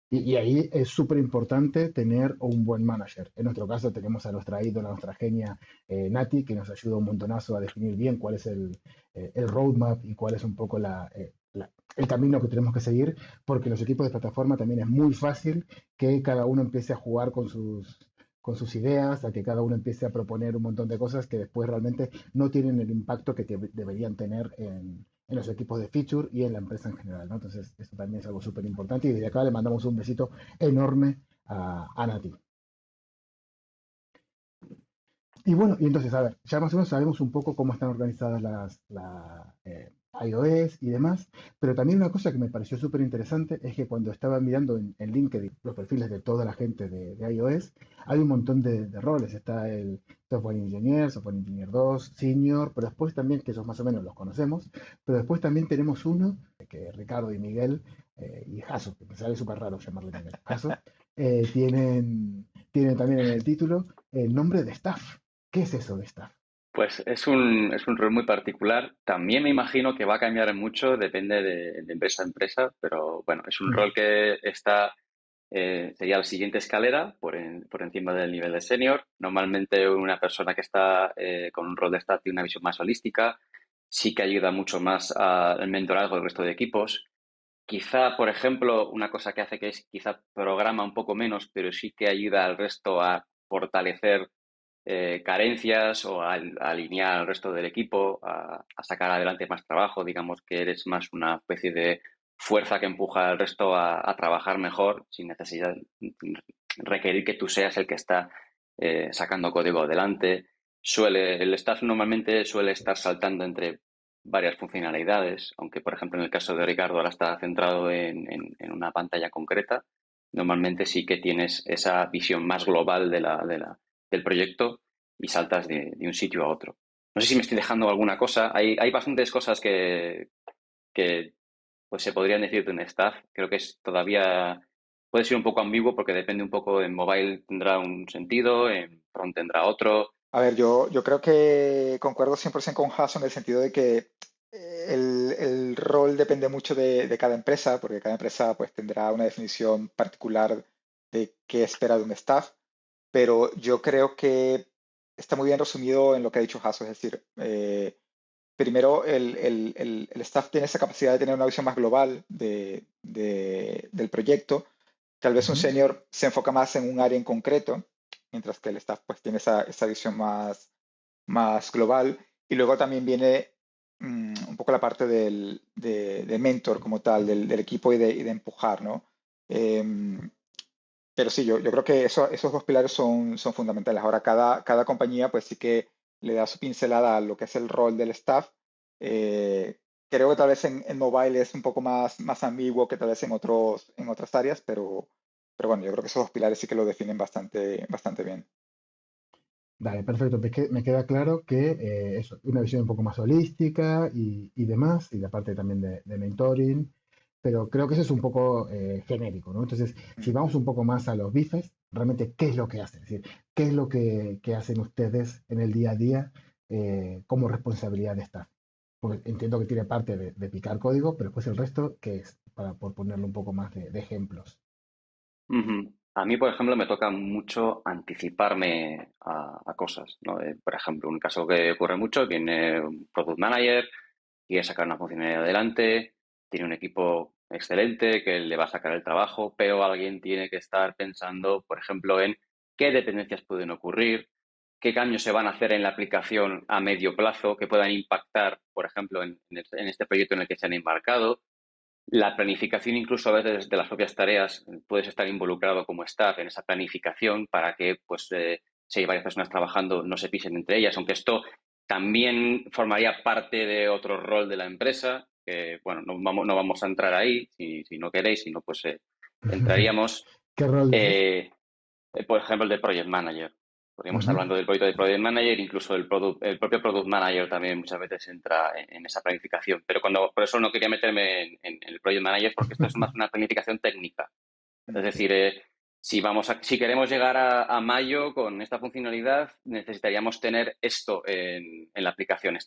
Speaker 1: Y ahí es súper importante tener un buen manager. En nuestro caso tenemos a nuestra ídola, a nuestra genia Nati, que nos ayuda un montonazo a definir bien cuál es el roadmap y cuál es un poco el camino que tenemos que seguir, porque los equipos de plataforma también es muy fácil que cada uno empiece a jugar con sus ideas, a que cada uno empiece a proponer un montón de cosas que después realmente no tienen el impacto que deberían tener en los equipos de feature y en la empresa en general, ¿no? Entonces, esto también es algo súper importante y desde acá le mandamos un besito enorme a Nati. Y bueno, y entonces, a ver, ya más o menos sabemos un poco cómo están organizadas las iOS y demás, pero también una cosa que me pareció súper interesante es que cuando estaba mirando en LinkedIn los perfiles de toda la gente de iOS, hay un montón de roles. Está el Software Engineer 2, Senior, pero después también, que esos más o menos los conocemos, pero después también tenemos uno, que Ricardo y Miguel, y Jaso, que me sale súper raro llamarle Miguel, Jaso, tienen también en el título el nombre de staff. ¿Qué es eso de staff?
Speaker 3: Pues es un rol muy particular. También me imagino que va a cambiar mucho, depende de empresa a empresa, pero bueno, es un
Speaker 1: Mm,
Speaker 3: rol que está, sería la siguiente escalera por encima del nivel de senior. Normalmente una persona que está con un rol de staff tiene una visión más holística, sí que ayuda mucho más al mentorazgo del resto de equipos. Quizá, por ejemplo, una cosa que hace que es quizá programa un poco menos, pero sí que ayuda al resto a fortalecer carencias o a alinear al resto del equipo, a sacar adelante más trabajo. Digamos que eres más una especie de fuerza que empuja al resto a trabajar mejor sin necesidad de requerir que tú seas el que está sacando código adelante. El staff normalmente suele estar saltando entre varias funcionalidades, aunque por ejemplo en el caso de Ricardo ahora está centrado en una pantalla concreta. Normalmente sí que tienes esa visión más global del proyecto y saltas de un sitio a otro. No sé si me estoy dejando alguna cosa. Hay bastantes cosas que pues se podrían decir de un staff. Creo que es todavía puede ser un poco ambiguo porque depende un poco, en mobile tendrá un sentido, en front tendrá otro.
Speaker 4: A ver, yo creo que concuerdo 100% con Jason en el sentido de que el rol depende mucho de cada empresa, porque cada empresa pues tendrá una definición particular de qué espera de un staff, pero yo creo que está muy bien resumido en lo que ha dicho Jason, es decir, primero el staff tiene esa capacidad de tener una visión más global del proyecto. Tal vez un
Speaker 1: Ujú.
Speaker 4: senior se enfoca más en un área en concreto, mientras que el staff pues tiene esa visión más global. Y luego también viene un poco la parte de mentor como tal, del equipo y de empujar, ¿no? Em, pero sí, yo creo que esos dos pilares son fundamentales. Ahora, cada compañía pues sí que le da su pincelada a lo que es el rol del staff. Eh, Creo que tal vez en mobile es un poco más ambiguo que tal vez en otras áreas, pero bueno, yo creo que esos dos pilares sí que lo definen bastante bien.
Speaker 1: Dale, perfecto. Me queda claro que eso, una visión un poco más holística y demás, y la parte también de mentoring, pero creo que eso es un poco genérico, ¿no? Entonces, si
Speaker 4: Mm.
Speaker 1: vamos un poco más a los bifes, realmente, ¿qué es lo que hacen? Es decir, ¿qué es lo que hacen ustedes en el día a día como responsabilidad de staff? Porque entiendo que tiene parte de picar código, pero después el resto, ¿qué es? Por ponerle un poco más de ejemplos.
Speaker 3: Ujú. A mí, por ejemplo, me toca mucho anticiparme a cosas, ¿no? Por ejemplo, un caso que ocurre mucho, viene un product manager, quiere sacar una funcionalidad adelante, tiene un equipo excelente que le va a sacar el trabajo, pero alguien tiene que estar pensando, por ejemplo, en qué dependencias pueden ocurrir, qué cambios se van a hacer en la aplicación a medio plazo que puedan impactar, por ejemplo, en este proyecto en el que se han embarcado. La planificación, incluso a veces de las propias tareas, puedes estar involucrado como staff en esa planificación para que, pues, si hay varias personas trabajando, no se pisen entre ellas, aunque esto también formaría parte de otro rol de la empresa, que, bueno, no vamos a entrar ahí, si no queréis, si no, pues entraríamos.
Speaker 1: ¿Qué rol es?
Speaker 3: Eh, por ejemplo, el de Project Manager. Podríamos estar
Speaker 1: Ujú.
Speaker 3: hablando del proyecto de Project Manager, incluso el propio Product Manager también muchas veces entra en esa planificación. Pero por eso no quería meterme en el Project Manager, porque esto es más una planificación técnica. Es
Speaker 4: Mm.
Speaker 3: decir, si queremos llegar a mayo con esta funcionalidad, necesitaríamos tener esto en la aplicación,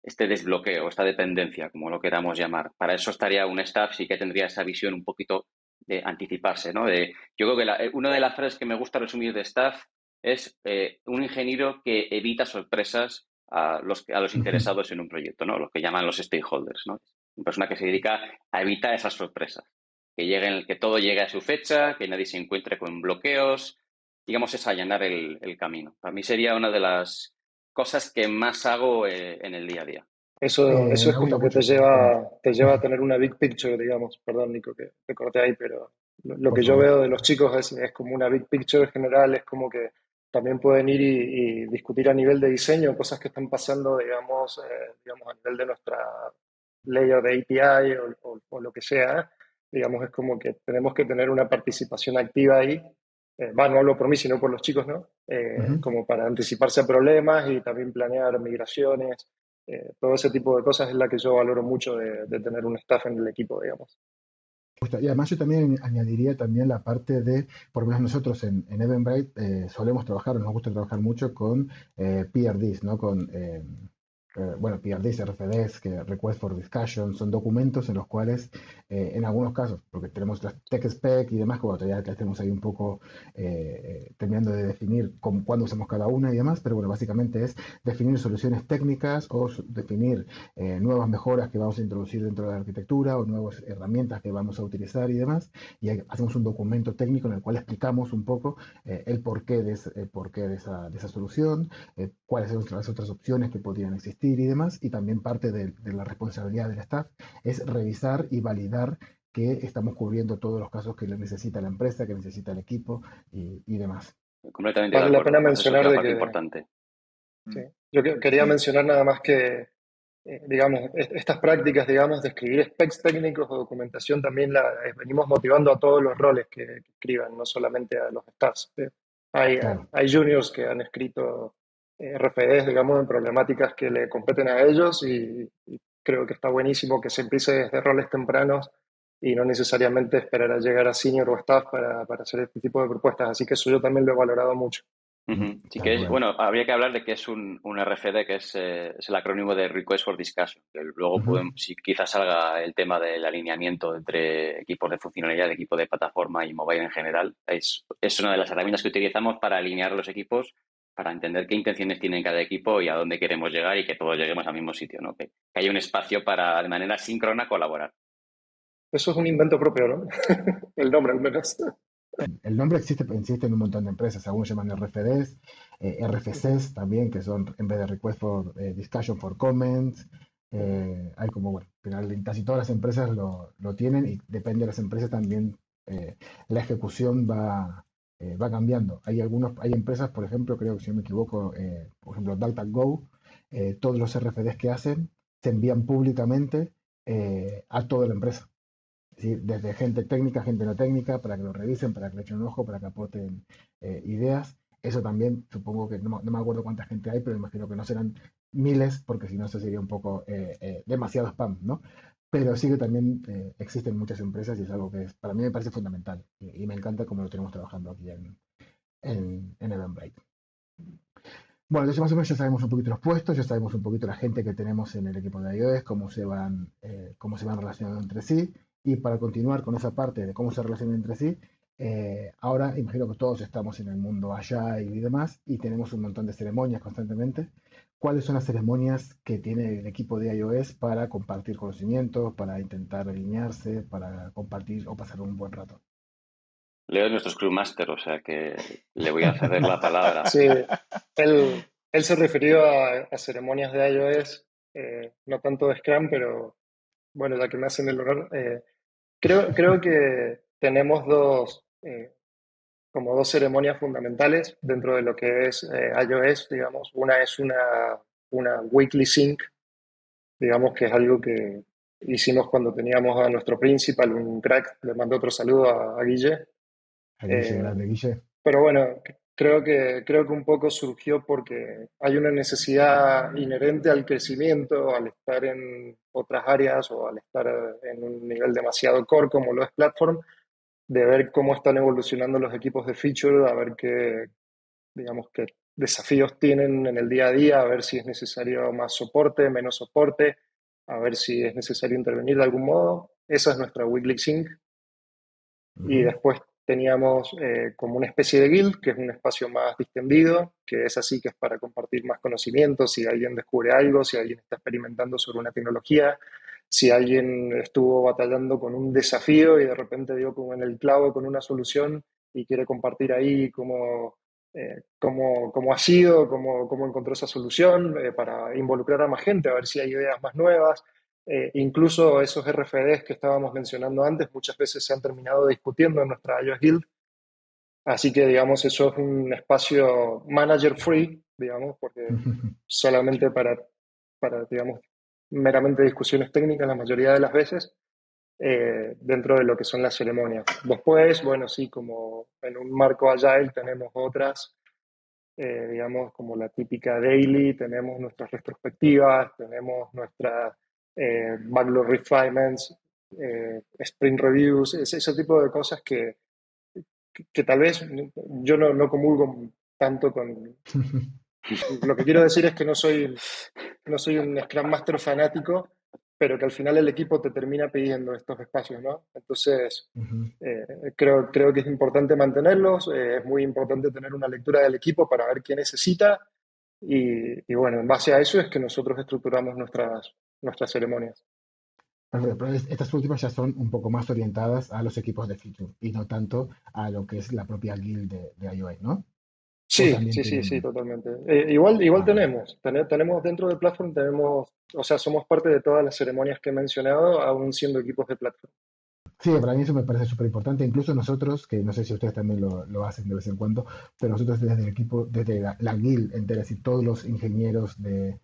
Speaker 3: este desbloqueo, esta dependencia, como lo queramos llamar. Para eso estaría un staff, sí que tendría esa visión un poquito de anticiparse, ¿no? Yo creo que una de las frases que me gusta resumir de staff es un ingeniero que evita sorpresas a los interesados en un proyecto, ¿no? Los que llaman los stakeholders, ¿no? Una persona que se dedica a evitar esas sorpresas, que todo llegue a su fecha, que nadie se encuentre con bloqueos, digamos, es allanar el camino. Para mí sería una de las cosas que más hago en el día a día.
Speaker 2: Eso es
Speaker 1: Me gusta
Speaker 2: como que
Speaker 1: mucho cómo lo cuenta.
Speaker 2: te lleva a tener una big picture, digamos. Perdón, Nico, que te corté ahí, pero lo
Speaker 1: Por
Speaker 2: que yo
Speaker 1: favor.
Speaker 2: veo de los chicos es como una big picture general, es como que también pueden ir y discutir a nivel de diseño cosas que están pasando, digamos a nivel de nuestra layer de API o lo que sea. Digamos, es como que tenemos que tener una participación activa ahí. No hablo por mí, sino por los chicos, ¿no?
Speaker 1: Ujú.
Speaker 2: Como para anticiparse a problemas y también planear migraciones. Todo ese tipo de cosas es la que yo valoro mucho de tener un staff en el equipo, digamos.
Speaker 1: Y además yo también añadiría también la parte de, por lo menos nosotros en Eventbrite solemos trabajar, nos gusta trabajar mucho con PRDs, ¿no? Con bueno, PRDs, RFDs, que Request for Discussion, son documentos en los cuales, en algunos casos, porque tenemos las tech spec y demás, como todavía que tenemos ahí un poco terminando de definir cuándo usamos cada una y demás, pero bueno, básicamente es definir soluciones técnicas o definir nuevas mejoras que vamos a introducir dentro de la arquitectura o nuevas herramientas que vamos a utilizar y demás, y hacemos un documento técnico en el cual explicamos un poco el porqué el porqué de esa solución, cuáles son las otras opciones que podrían existir y demás, y también parte de la responsabilidad del staff es revisar y validar que estamos cubriendo todos los casos que necesita la empresa, que necesita el equipo y demás.
Speaker 3: Completamente de
Speaker 2: Vale la pena
Speaker 3: acuerdo. Pues eso es
Speaker 2: mencionar
Speaker 3: una
Speaker 2: de
Speaker 3: parte
Speaker 2: que,
Speaker 3: importante.
Speaker 2: sí, yo quería
Speaker 4: Sí,
Speaker 2: mencionar nada más que, digamos, estas prácticas, digamos, de escribir specs técnicos o documentación también venimos motivando a todos los roles que escriban, no solamente a los staffs.
Speaker 1: Claro.
Speaker 2: Hay juniors que han escrito RFDs, digamos, en problemáticas que le competen a ellos y creo que está buenísimo que se empiece desde roles tempranos y no necesariamente esperar a llegar a senior o staff para hacer este tipo de propuestas. Así que eso yo también lo he valorado mucho.
Speaker 3: Ujú. Sí
Speaker 1: Tal
Speaker 3: que es,
Speaker 1: cual.
Speaker 3: bueno, habría que hablar de qué es un RFD, que es el acrónimo de Request for Discussion, que luego
Speaker 1: Ujú.
Speaker 3: si quizás salga el tema del alineamiento entre equipos de funcionalidad, equipo de plataforma y mobile en general. Es una de las herramientas que utilizamos para alinear los equipos, para entender qué intenciones tiene cada equipo y a dónde queremos llegar y que todos lleguemos al mismo sitio, ¿no? Que haya un espacio para, de manera síncrona, colaborar.
Speaker 2: Eso es un invento propio, ¿no? El nombre al menos.
Speaker 1: El nombre existe en un montón de empresas, algunos llaman RFDs,
Speaker 2: Ujú.
Speaker 1: RFCs también, que son en vez de Request for Discussion for Comments. Hay como, bueno, al final en casi todas las empresas lo tienen y depende de las empresas también la ejecución va cambiando. Hay empresas, por ejemplo, creo que si no me equivoco, por ejemplo, DuckDuckGo, todos los RFDs que hacen se envían públicamente a toda la empresa. ¿Sí? Desde gente técnica, gente no técnica, para que lo revisen, para que le echen un ojo, para que aporten ideas. Eso también, supongo que no me acuerdo cuánta gente hay, pero imagino que no serán miles, porque si no, eso sería un poco demasiado spam, ¿no? Pero sí que también existen muchas empresas y es algo que para mí me parece fundamental y me encanta cómo lo tenemos trabajando aquí en Eventbrite. Bueno, entonces más o menos ya sabemos un poquito los puestos, ya sabemos un poquito la gente que tenemos en el equipo de iOS, cómo se van relacionando entre sí. Y para continuar con esa parte de cómo se relacionan entre sí, ahora imagino que todos estamos en el mundo allá y demás, y tenemos un montón de ceremonias constantemente. ¿Cuáles son las ceremonias que tiene el equipo de iOS para compartir conocimientos, para intentar alinearse, para compartir o pasar un buen rato?
Speaker 3: Leo es nuestro Scrum Master, o sea que le voy a ceder la palabra.
Speaker 2: Sí, él se refirió a ceremonias de iOS, no tanto de Scrum, pero bueno, ya que me hacen el honor, creo que tenemos como dos ceremonias fundamentales dentro de lo que es iOS, digamos. Una es una weekly sync, digamos que es algo que hicimos cuando teníamos a nuestro principal, un crack, le mando otro saludo a Guille.
Speaker 1: A Guille,
Speaker 2: Eh,
Speaker 1: grande Guille.
Speaker 2: pero bueno, creo que un poco surgió porque hay una necesidad inherente al crecimiento, al estar en otras áreas o al estar en un nivel demasiado core como lo es Platform, de ver cómo están evolucionando los equipos de feature, a ver digamos, qué desafíos tienen en el día a día, a ver si es necesario más soporte, menos soporte, a ver si es necesario intervenir de algún modo. Esa es nuestra Weekly Sync. Y
Speaker 1: Ujú.
Speaker 2: después teníamos como una especie de guild, que es un espacio más distendido, que es así, que es para compartir más conocimientos, si alguien descubre algo, si alguien está experimentando sobre una tecnología, si alguien estuvo batallando con un desafío y de repente dio como en el clavo con una solución y quiere compartir ahí cómo ha sido, cómo encontró esa solución, para involucrar a más gente, a ver si hay ideas más nuevas. Incluso esos RFDs que estábamos mencionando antes muchas veces se han terminado discutiendo en nuestra iOS Guild, así que digamos eso es un espacio manager free, digamos, porque solamente digamos, meramente discusiones técnicas la mayoría de las veces, dentro de lo que son las ceremonias. Después, bueno, sí, como en un marco agile tenemos otras, digamos, como la típica daily, tenemos nuestras retrospectivas, tenemos nuestras backlog refinements, sprint reviews, ese tipo de cosas que tal vez yo no comulgo tanto Lo que quiero decir es que no soy un Scrum Master fanático, pero que al final el equipo te termina pidiendo estos espacios, ¿no? Entonces,
Speaker 1: Ujú.
Speaker 2: creo que es importante mantenerlos, es muy importante tener una lectura del equipo para ver qué necesita y bueno, en base a eso es que nosotros estructuramos nuestras ceremonias.
Speaker 1: Perfecto, pero estas últimas ya son un poco más orientadas a los equipos de feature y no tanto a lo que es la propia guild de iOS, ¿no? O
Speaker 2: Sí,
Speaker 1: también
Speaker 2: sí, sí, sí,
Speaker 1: tienen.
Speaker 2: totalmente. Igual
Speaker 1: Ah, perfecto.
Speaker 2: tenemos dentro de Platform, o sea, somos parte de todas las ceremonias que he mencionado, aún siendo equipos de Platform.
Speaker 1: Sí, para mí eso me parece súper importante. Incluso nosotros, que no sé si ustedes también lo hacen de vez en cuando, pero nosotros desde el equipo, desde la guild entera, y todos los ingenieros de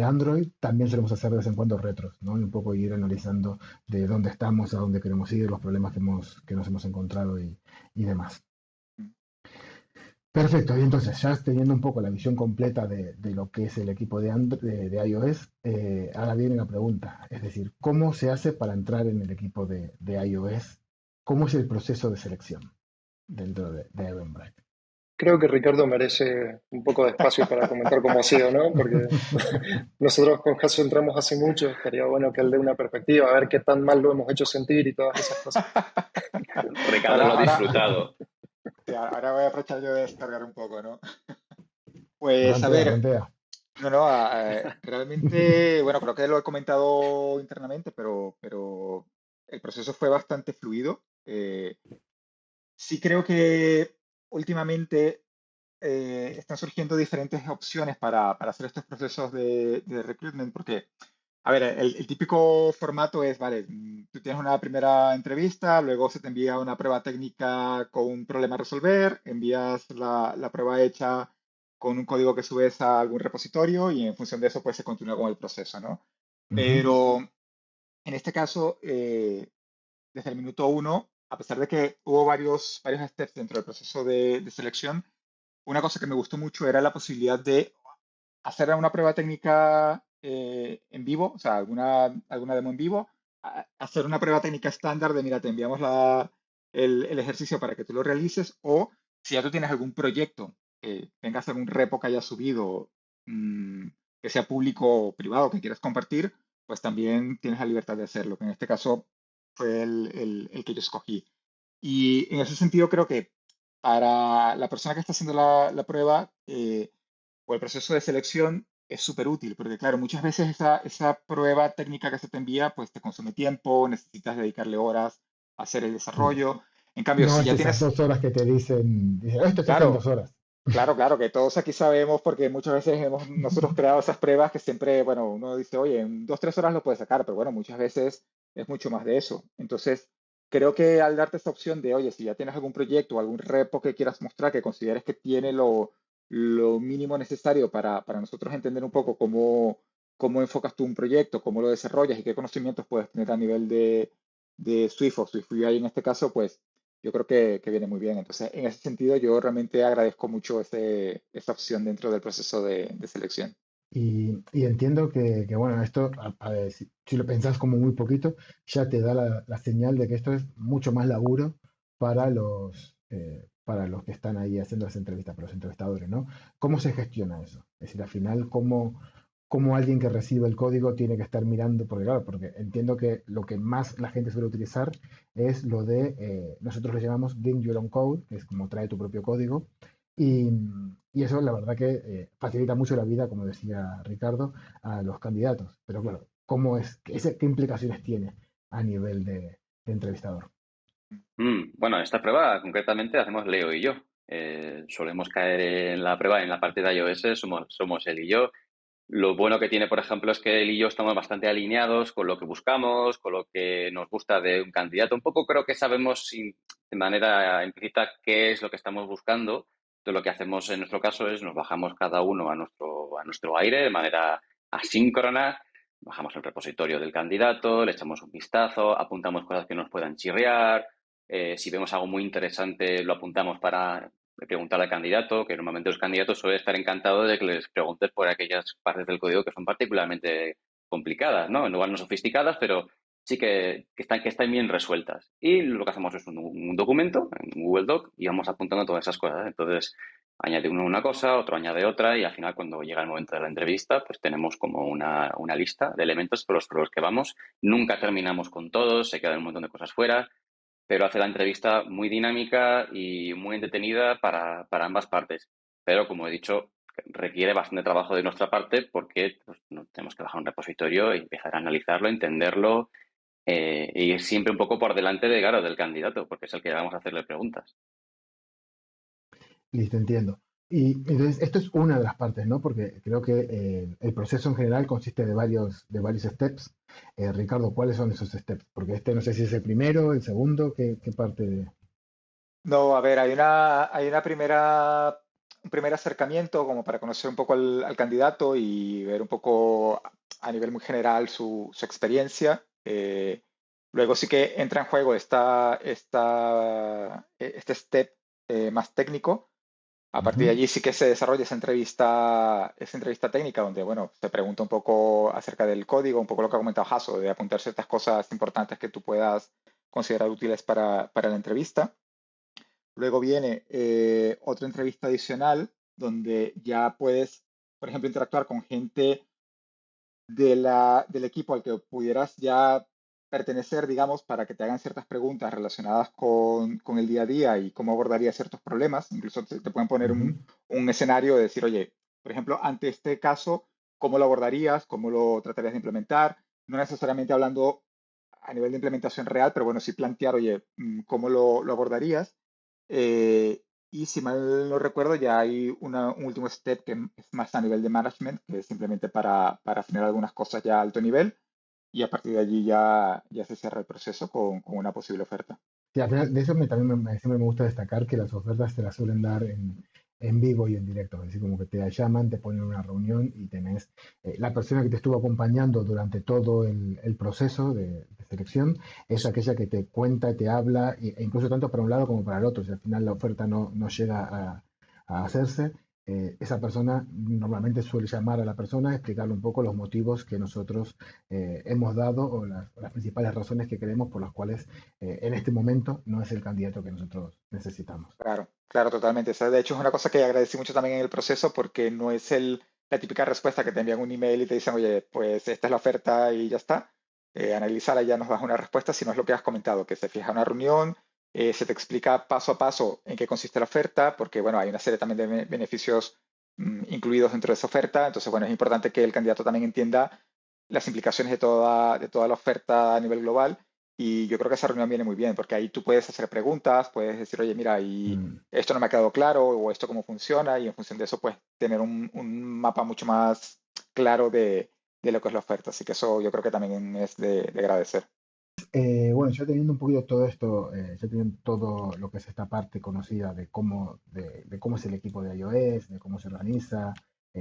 Speaker 1: Android, también solemos hacer de vez en cuando retros, ¿no? Y un poco ir analizando de dónde estamos, a dónde queremos ir, los problemas que nos hemos encontrado y demás. Perfecto, y entonces ya teniendo un poco la visión completa de lo que es el equipo de iOS, ahora viene la pregunta, es decir, ¿cómo se hace para entrar en el equipo de iOS? ¿Cómo es el proceso de selección dentro de Eventbrite?
Speaker 2: Creo que Ricardo merece un poco de espacio para comentar cómo ha sido, ¿no? Porque nosotros con Caso entramos hace mucho, estaría bueno que él dé una perspectiva, a ver qué tan mal lo hemos hecho sentir y todas esas cosas.
Speaker 3: Ricardo
Speaker 4: Ahora,
Speaker 3: lo ha
Speaker 4: ahora,
Speaker 3: disfrutado.
Speaker 4: sí, ahora voy a aprovechar yo de descargar un poco, ¿no? Pues a
Speaker 1: Rampea,
Speaker 4: ver,
Speaker 1: rampea.
Speaker 4: no, no, realmente, bueno, creo que lo he comentado internamente, pero el proceso fue bastante fluido. Sí creo que últimamente están surgiendo diferentes opciones para hacer estos procesos de recruitment, porque, a ver, el típico formato es, vale, tú tienes una primera entrevista, luego se te envía una prueba técnica con un problema a resolver, envías la prueba hecha con un código que subes a algún repositorio y en función de eso pues se continúa con el proceso, ¿no?
Speaker 1: Ujú.
Speaker 4: Pero en este caso, desde el minuto uno, a pesar de que hubo varios steps dentro del proceso de selección, una cosa que me gustó mucho era la posibilidad de hacer una prueba técnica en vivo, o sea, alguna demo en vivo, hacer una prueba técnica estándar de, mira, te enviamos el ejercicio para que tú lo realices, o si ya tú tienes algún proyecto, tengas algún repo que hayas subido, mm, que sea público o privado, que quieras compartir, pues también tienes la libertad de hacerlo, que en este caso fue el que yo escogí. Y en ese sentido creo que para la persona que está haciendo la prueba, o el proceso de selección es súper útil, porque claro, muchas veces esa prueba técnica que se te envía, pues te consume tiempo, necesitas dedicarle horas a hacer el
Speaker 1: Sí.
Speaker 4: desarrollo. En cambio,
Speaker 1: No
Speaker 4: si
Speaker 1: es
Speaker 4: ya
Speaker 1: esas
Speaker 4: tienes,
Speaker 1: 2 horas que te dicen, esto se hace en
Speaker 4: claro,
Speaker 1: 2 horas.
Speaker 4: claro, que todos aquí sabemos, porque muchas veces hemos nosotros creado esas pruebas que siempre, bueno, uno dice, oye, en 2, 3 horas lo puedes sacar, pero bueno, muchas veces es mucho más de eso. Entonces, creo que al darte esta opción de, oye, si ya tienes algún proyecto o algún repo que quieras mostrar, que consideres que tiene lo mínimo necesario para nosotros entender un poco cómo enfocas tú un proyecto, cómo lo desarrollas y qué conocimientos puedes tener a nivel de Swift o Swift UI en este caso, pues yo creo que viene muy bien. Entonces, en ese sentido, yo realmente agradezco mucho esta opción dentro del proceso de selección.
Speaker 1: Y entiendo bueno, esto, a ver, si lo pensás como muy poquito, ya te da la señal de que esto es mucho más laburo para los que están ahí haciendo las entrevistas, para los entrevistadores, ¿no? ¿Cómo se gestiona eso? Es decir, al final, ¿cómo alguien que recibe el código tiene que estar mirando? Porque claro, porque entiendo que lo que más la gente suele utilizar es lo nosotros lo llamamos Bring Your Own Code, que es como trae tu propio código. Y, y eso, la verdad, que facilita mucho la vida, como decía Ricardo, a los candidatos. Pero claro, ¿cómo es? ¿Qué implicaciones tiene a nivel de entrevistador?
Speaker 3: Bueno, esta prueba concretamente la hacemos Leo y yo. Solemos caer en la prueba en la parte de iOS, somos él y yo. Lo bueno que tiene, por ejemplo, es que él y yo estamos bastante alineados con lo que buscamos, con lo que nos gusta de un candidato. Un poco creo que sabemos de manera implícita qué es lo que estamos buscando. Entonces, lo que hacemos en nuestro caso es nos bajamos cada uno a nuestro aire de manera asíncrona, bajamos el repositorio del candidato, le echamos un vistazo, apuntamos cosas que nos puedan chirriar. Si vemos algo muy interesante, lo apuntamos para preguntar al candidato, que normalmente los candidatos suelen estar encantados de que les preguntes por aquellas partes del código que son particularmente complicadas, ¿no? Igual no sofisticadas, pero sí que están bien resueltas. Y lo que hacemos es un documento en Google Doc y vamos apuntando todas esas cosas. Entonces, añade uno una cosa, otro añade otra y al final cuando llega el momento de la entrevista, pues tenemos como una lista de elementos por los que vamos. Nunca terminamos con todos, se quedan un montón de cosas fuera, pero hace la entrevista muy dinámica y muy entretenida para ambas partes. Pero, como he dicho, requiere bastante trabajo de nuestra parte porque pues, tenemos que bajar un repositorio y empezar a analizarlo, entenderlo e ir siempre un poco por delante claro, del candidato, porque es el que vamos a hacerle preguntas.
Speaker 1: Listo, entiendo. Y entonces, esto es una de las partes, ¿no? Porque creo que el proceso en general consiste de varios steps. Ricardo, ¿cuáles son esos steps? Porque este no sé si es el primero, el segundo, ¿qué parte de...?
Speaker 4: No, a ver, hay un primer acercamiento como para conocer un poco al candidato y ver un poco a nivel muy general su experiencia. Luego sí que entra en juego este step más técnico. A partir de
Speaker 1: Ujú.
Speaker 4: allí sí que se desarrolla esa entrevista técnica donde, bueno, se pregunta un poco acerca del código, un poco lo que ha comentado Hasso, de apuntar ciertas cosas importantes que tú puedas considerar útiles para la entrevista. Luego viene otra entrevista adicional donde ya puedes, por ejemplo, interactuar con gente del equipo al que pudieras ya pertenecer, digamos, para que te hagan ciertas preguntas relacionadas con el día a día y cómo abordarías ciertos problemas. Incluso te pueden poner
Speaker 1: Ujú.
Speaker 4: un escenario de decir, oye, por ejemplo, ante este caso, ¿cómo lo abordarías? ¿Cómo lo tratarías de implementar? No necesariamente hablando a nivel de implementación real, pero bueno, sí plantear, oye, ¿cómo lo abordarías? Eh, y si mal no recuerdo, ya hay un último step que es más a nivel de management, que es simplemente para afinar algunas cosas ya a alto nivel, y a partir de allí ya se cierra el proceso con una posible oferta.
Speaker 1: Sí, al final, de eso también siempre me gusta destacar que las ofertas te las suelen dar en vivo y en directo. Es decir, como que te llaman, te ponen una reunión y tenés la persona que te estuvo acompañando durante todo el proceso de selección, es aquella que te cuenta, te habla, e incluso tanto para un lado como para el otro. Si al final la oferta no llega a hacerse, esa persona normalmente suele llamar a la persona, explicarle un poco los motivos que nosotros hemos dado o las principales razones que creemos por las cuales en este momento no es el candidato que nosotros necesitamos.
Speaker 4: Claro, claro, totalmente. Esa, de hecho, es una cosa que agradecí mucho también en el proceso porque no es la típica respuesta que te envían un email y te dicen, oye, pues esta es la oferta y ya está. Analizarla y ya nos das una respuesta, sino es lo que has comentado, que se fija una reunión, se te explica paso a paso en qué consiste la oferta, porque bueno, hay una serie también de beneficios incluidos dentro de esa oferta. Entonces, bueno, es importante que el candidato también entienda las implicaciones de toda la oferta a nivel global. Y yo creo que esa reunión viene muy bien, porque ahí tú puedes hacer preguntas, puedes decir, oye, mira, y
Speaker 1: Mm.
Speaker 4: esto no me ha quedado claro, o esto cómo funciona, y en función de eso, pues tener un mapa mucho más claro de lo que es la oferta. Así que eso yo creo que también es de agradecer.
Speaker 1: Bueno, ya teniendo un poquito todo esto, ya teniendo todo lo que es esta parte conocida de cómo es el equipo de iOS, de cómo se organiza,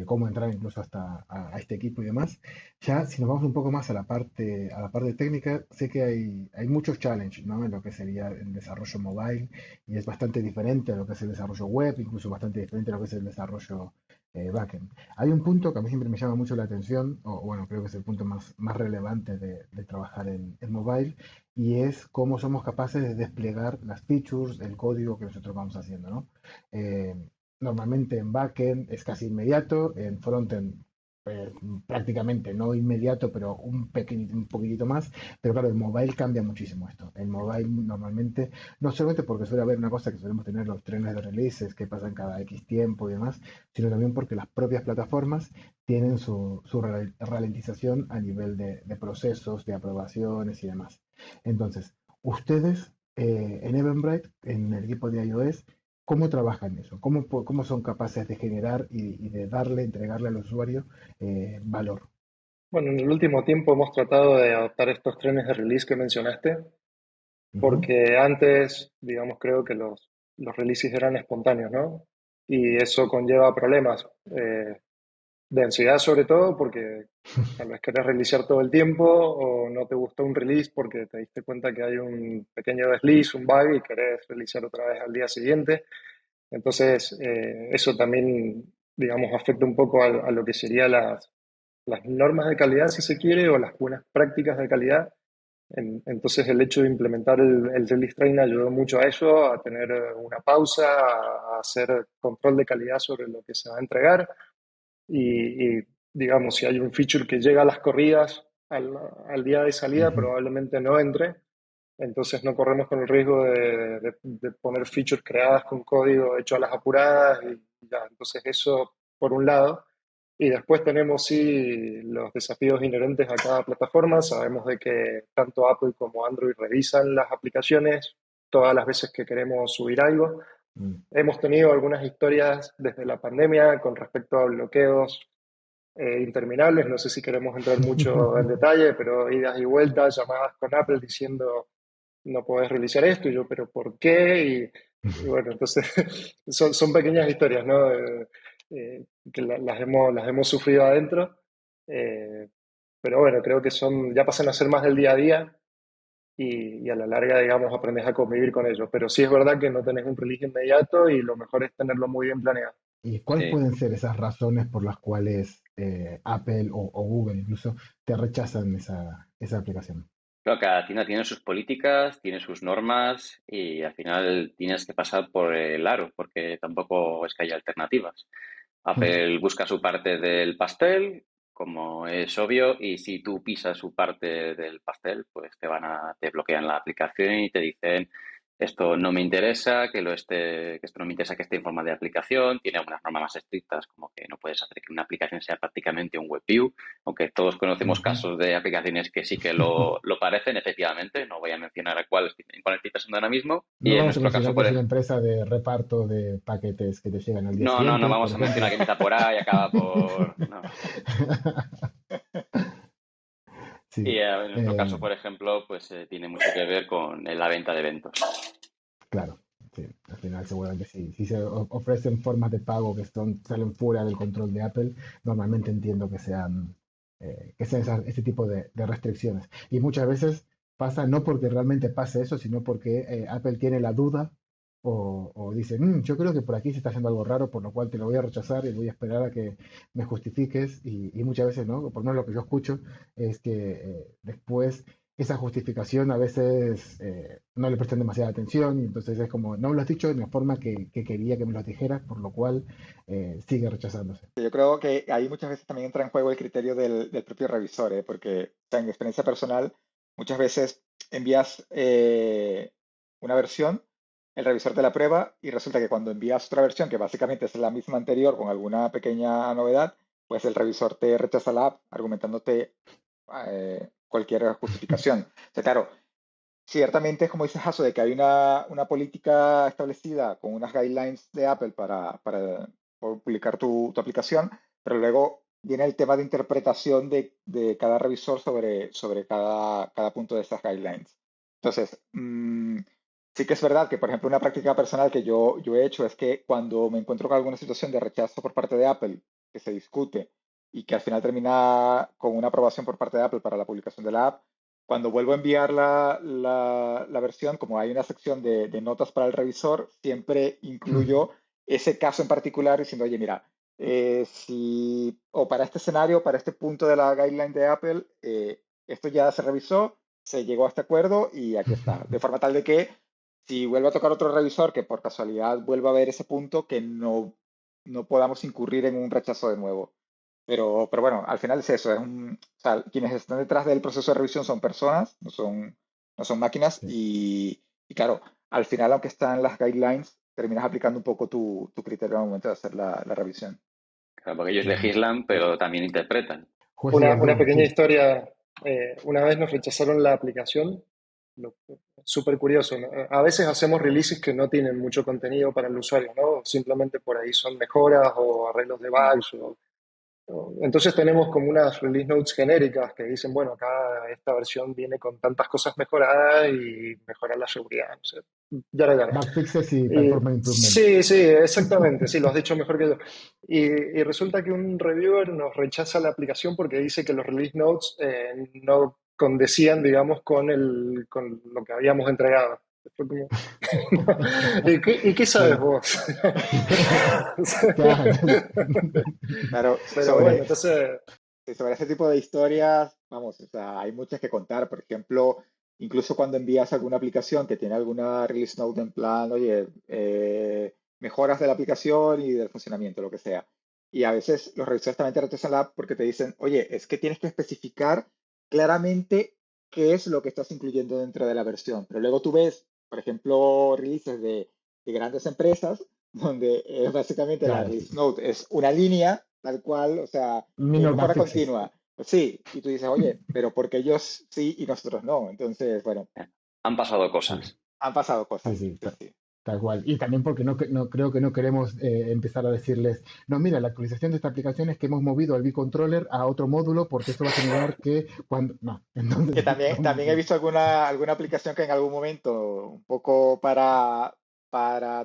Speaker 1: cómo entrar incluso hasta a este equipo y demás, ya si nos vamos un poco más a la parte técnica, sé que hay muchos challenges, ¿no? En lo que sería el desarrollo mobile y es bastante diferente a lo que es el desarrollo web, incluso bastante diferente a lo que es el desarrollo backend. Hay un punto que a mí siempre me llama mucho la atención, o bueno, creo que es el punto más relevante de trabajar en mobile, y es cómo somos capaces de desplegar las features, el código que nosotros vamos haciendo, ¿no? Eh, Normalmente en backend es casi inmediato, en frontend eh, prácticamente no inmediato, pero un poquitito más. Pero claro, el mobile cambia muchísimo esto. El mobile normalmente, no solamente porque suele haber una cosa que solemos tener los trenes de releases que pasan cada X tiempo y demás, sino también porque las propias plataformas tienen su ralentización a nivel de procesos, de aprobaciones y demás. Entonces, ustedes en Eventbrite, en el equipo de iOS, ¿cómo trabajan eso? ¿Cómo son capaces de generar y de entregarle al usuario valor?
Speaker 2: Bueno, en el último tiempo hemos tratado de adaptar estos trenes de release que mencionaste,
Speaker 1: Ujú.
Speaker 2: porque antes, digamos, creo que los releases eran espontáneos, ¿no? Y eso conlleva problemas de ansiedad sobre todo, porque tal vez querés releasear todo el tiempo o no te gustó un release porque te diste cuenta que hay un pequeño desliz, un bug y querés releasear otra vez al día siguiente. Entonces, eso también, digamos, afecta un poco a lo que serían las normas de calidad, si se quiere, o las buenas prácticas de calidad Entonces el hecho de implementar el release train ayudó mucho a eso, a tener una pausa, a hacer control de calidad sobre lo que se va a entregar y, digamos, si hay un feature que llega a las corridas al día de salida,
Speaker 1: Ujú.
Speaker 2: probablemente no entre. Entonces no corremos con el riesgo de poner features creadas con código hecho a las apuradas y ya. Entonces eso por un lado. Y después tenemos sí los desafíos inherentes a cada plataforma. Sabemos de que tanto Apple como Android revisan las aplicaciones todas las veces que queremos subir algo.
Speaker 1: Mm.
Speaker 2: Hemos tenido algunas historias desde la pandemia con respecto a bloqueos interminables. No sé si queremos entrar mucho en detalle, pero idas y vueltas, llamadas con Apple diciendo no podés realizar esto, y yo, pero ¿por qué? Y bueno, entonces son pequeñas historias, ¿no? Que las hemos sufrido adentro, eh, pero bueno, creo que ya pasan a ser más del día a día y a la larga, digamos, aprendes a convivir con ellos. Pero sí es verdad que no tenés un release inmediato y lo mejor es tenerlo muy bien planeado.
Speaker 1: ¿Y cuáles
Speaker 3: Sí.
Speaker 1: pueden ser esas razones por las cuales Apple o Google incluso te rechazan esa aplicación?
Speaker 3: Claro, cada tienda tiene sus políticas, tiene sus normas y al final tienes que pasar por el aro porque tampoco es que haya alternativas.
Speaker 1: Mm.
Speaker 3: Apple busca su parte del pastel, como es obvio, y si tú pisas su parte del pastel, pues te bloquean la aplicación y te dicen esto no me interesa, que esto no me interesa que esté en forma de aplicación, tiene algunas normas más estrictas, como que no puedes hacer que una aplicación sea prácticamente un web view, aunque todos conocemos
Speaker 1: Ujú.
Speaker 3: casos de aplicaciones que sí que lo parecen, efectivamente, no voy a mencionar en cuál estoy pensando ahora mismo, y
Speaker 1: No
Speaker 3: en
Speaker 1: vamos a
Speaker 3: nuestro caso,
Speaker 1: mencionar que es una empresa de reparto de paquetes que te llegan al día
Speaker 3: no
Speaker 1: siguiente, por
Speaker 3: vamos a mencionar
Speaker 1: ejemplo.
Speaker 3: que empieza por A y acaba por... No. Y
Speaker 1: Sí,
Speaker 3: en nuestro caso, por ejemplo, pues tiene mucho que ver con la venta de eventos.
Speaker 1: claro. Sí, al final seguramente sí. Si se ofrecen formas de pago salen fuera del control de Apple, normalmente entiendo que sean ese tipo de restricciones. Y muchas veces pasa no porque realmente pase eso, sino porque Apple tiene la duda o dice, yo creo que por aquí se está haciendo algo raro, por lo cual te lo voy a rechazar y voy a esperar a que me justifiques. Y muchas veces, ¿no? Por lo menos lo que yo escucho es que después esa justificación a veces no le prestan demasiada atención y entonces es como, no me lo has dicho de la forma que quería que me lo dijeras, por lo cual sigue rechazándose.
Speaker 4: Yo creo que ahí muchas veces también entra en juego el criterio del propio revisor, ¿eh? Porque o sea, en mi experiencia personal, muchas veces envías una versión, el revisor te la prueba y resulta que cuando envías otra versión, que básicamente es la misma anterior con alguna pequeña novedad, pues el revisor te rechaza la app argumentándote cualquier justificación. O sea, claro, ciertamente es como dices, Jaso, de que hay una política establecida con unas guidelines de Apple para publicar tu aplicación, pero luego viene el tema de interpretación de cada revisor sobre cada punto de estas guidelines. Entonces, sí que es verdad que, por ejemplo, una práctica personal que yo he hecho es que cuando me encuentro con alguna situación de rechazo por parte de Apple que se discute y que al final termina con una aprobación por parte de Apple para la publicación de la app, cuando vuelvo a enviar la versión, como hay una sección de notas para el revisor, siempre incluyo ese caso en particular diciendo, oye, mira, o para este escenario, para este punto de la guideline de Apple, esto ya se revisó, se llegó a este acuerdo y aquí está. De forma tal de que si vuelve a tocar otro revisor que por casualidad vuelva a ver ese punto, que no podamos incurrir en un rechazo de nuevo. Pero bueno, al final es eso, o sea, quienes están detrás del proceso de revisión son personas, no son máquinas,
Speaker 1: Sí.
Speaker 4: y claro, al final, aunque están las guidelines, terminas aplicando un poco tu criterio al momento de hacer la revisión.
Speaker 3: Claro, porque ellos
Speaker 1: Ujú.
Speaker 3: legislan, pero también interpretan.
Speaker 1: Juez y
Speaker 2: Una
Speaker 1: verdugo,
Speaker 2: pequeña
Speaker 1: sí.
Speaker 2: historia, una vez nos rechazaron la aplicación, súper curioso, ¿no? A veces hacemos releases que no tienen mucho contenido para el usuario, ¿no? Simplemente por ahí son mejoras o arreglos de
Speaker 4: Mm.
Speaker 2: bugs. Entonces tenemos como unas release notes genéricas que dicen, bueno, acá esta versión viene con tantas cosas mejoradas y mejora la seguridad, no sé, yara, yara.
Speaker 1: Bug fixes y performance improvements.
Speaker 2: Sí, sí, exactamente, sí, lo has dicho mejor que yo. Y resulta que un reviewer nos rechaza la aplicación porque dice que los release notes no condecían, digamos, con lo que habíamos entregado. Fue como, ¿Y qué sabes
Speaker 1: Bueno,
Speaker 2: vos?
Speaker 1: claro.
Speaker 4: Claro,
Speaker 2: Pero bueno, entonces,
Speaker 4: sobre ese tipo de historias, vamos, o sea, hay muchas que contar. Por ejemplo, incluso cuando envías alguna aplicación que tiene alguna release note en plan, oye, mejoras de la aplicación y del funcionamiento, lo que sea. Y a veces los revisores también te rechazan la app porque te dicen, oye, es que tienes que especificar claramente qué es lo que estás incluyendo dentro de la versión. Pero luego tú ves, por ejemplo, releases de grandes empresas donde básicamente la
Speaker 1: Claro,
Speaker 4: release note es una línea, tal cual, o sea,
Speaker 1: minor bug
Speaker 4: mejora
Speaker 1: fixes.
Speaker 4: continua. Sí, y tú dices, oye, pero porque ellos sí y nosotros no. Entonces, bueno,
Speaker 3: Han pasado
Speaker 1: Sí,
Speaker 3: cosas.
Speaker 4: han pasado
Speaker 1: sí,
Speaker 4: cosas.
Speaker 1: sí,
Speaker 4: Sí, sí.
Speaker 1: tal cual. Y también porque no creo que no queremos empezar a decirles, no, mira, la actualización de esta aplicación es que hemos movido el B-controller a otro módulo porque eso va a generar que cuando... No,
Speaker 4: Que
Speaker 1: entonces,
Speaker 4: también he visto alguna aplicación que en algún momento, un poco para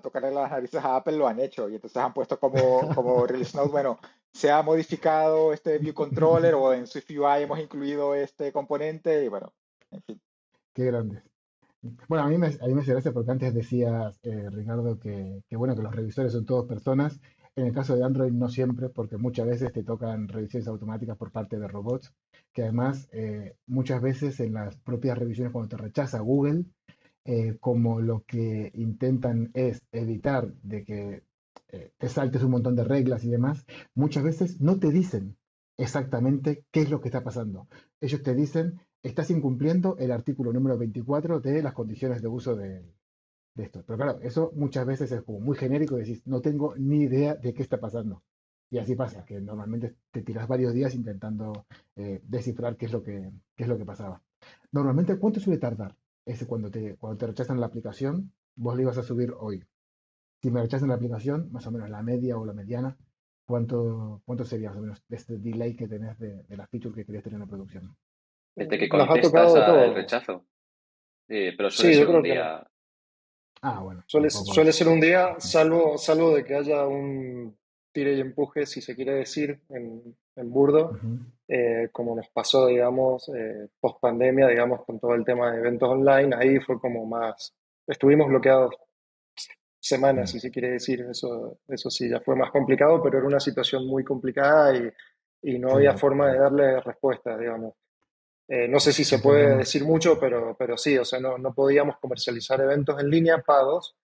Speaker 4: tocarle las narices a Apple, lo han hecho. Y entonces han puesto como release note, bueno, se ha modificado este view controller o en SwiftUI hemos incluido este componente y bueno, en fin.
Speaker 1: qué grande. Bueno, a mí me hace gracia porque antes decías, Ricardo, que bueno, que los revisores son todos personas. En el caso de Android no siempre, porque muchas veces te tocan revisiones automáticas por parte de robots, que además muchas veces en las propias revisiones cuando te rechaza Google, como lo que intentan es evitar de que te saltes un montón de reglas y demás, muchas veces no te dicen exactamente qué es lo que está pasando. Ellos te dicen, estás incumpliendo el artículo número 24 de las condiciones de uso de esto. Pero claro, eso muchas veces es como muy genérico y decís, no tengo ni idea de qué está pasando. Y así pasa, que normalmente te tiras varios días intentando descifrar qué es lo que pasaba. Normalmente, ¿cuánto suele tardar ese cuando te rechazan la aplicación? Vos le ibas a subir hoy. Si me rechazan la aplicación, más o menos la media o la mediana, ¿cuánto sería más o menos este delay que tenés de la feature que querías tener en la producción?
Speaker 3: Desde que
Speaker 2: Nos ha
Speaker 3: contestas
Speaker 2: tocado de
Speaker 3: al
Speaker 2: todo.
Speaker 3: rechazo. Pero suele
Speaker 2: Sí, yo
Speaker 3: ser un
Speaker 2: creo que
Speaker 3: día.
Speaker 1: Ah, bueno, tampoco
Speaker 2: suele
Speaker 1: es.
Speaker 2: ser un día, salvo de que haya un tire y empuje, si se quiere decir, en burdo,
Speaker 1: Ujú,
Speaker 2: como nos pasó, digamos, post pandemia, digamos, con todo el tema de eventos online, ahí fue como más, estuvimos bloqueados semanas,
Speaker 1: mm,
Speaker 2: si se quiere decir, eso sí, ya fue más complicado, pero era una situación muy complicada y no
Speaker 1: sí,
Speaker 2: había forma de darle respuesta, digamos. No sé si se puede
Speaker 1: entendemos.
Speaker 2: decir mucho, pero sí, o sea, no podíamos comercializar eventos en línea pagos.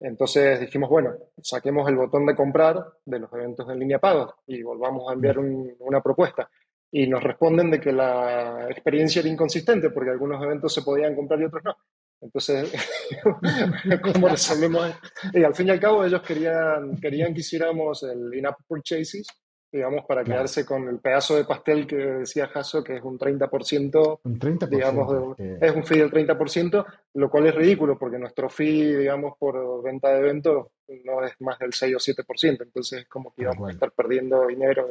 Speaker 2: Entonces dijimos, bueno, saquemos el botón de comprar de los eventos en línea pagos y volvamos a enviar
Speaker 1: Mm,
Speaker 2: una propuesta. Y nos responden de que la experiencia era inconsistente porque algunos eventos se podían comprar y otros no. Entonces, ¿cómo resolvemos esto? Y al fin y al cabo ellos querían que hiciéramos el in-app purchases, digamos, para
Speaker 1: claro,
Speaker 2: quedarse con el pedazo de pastel que decía Jaso, que es un 30%,
Speaker 1: un treinta por
Speaker 2: digamos,
Speaker 1: ciento que
Speaker 2: es un fee del 30%, lo cual es ridículo porque nuestro fee, digamos, por venta de eventos no es más del 6 o 7%, entonces es como que
Speaker 1: tal
Speaker 2: íbamos a
Speaker 1: cual.
Speaker 2: estar perdiendo dinero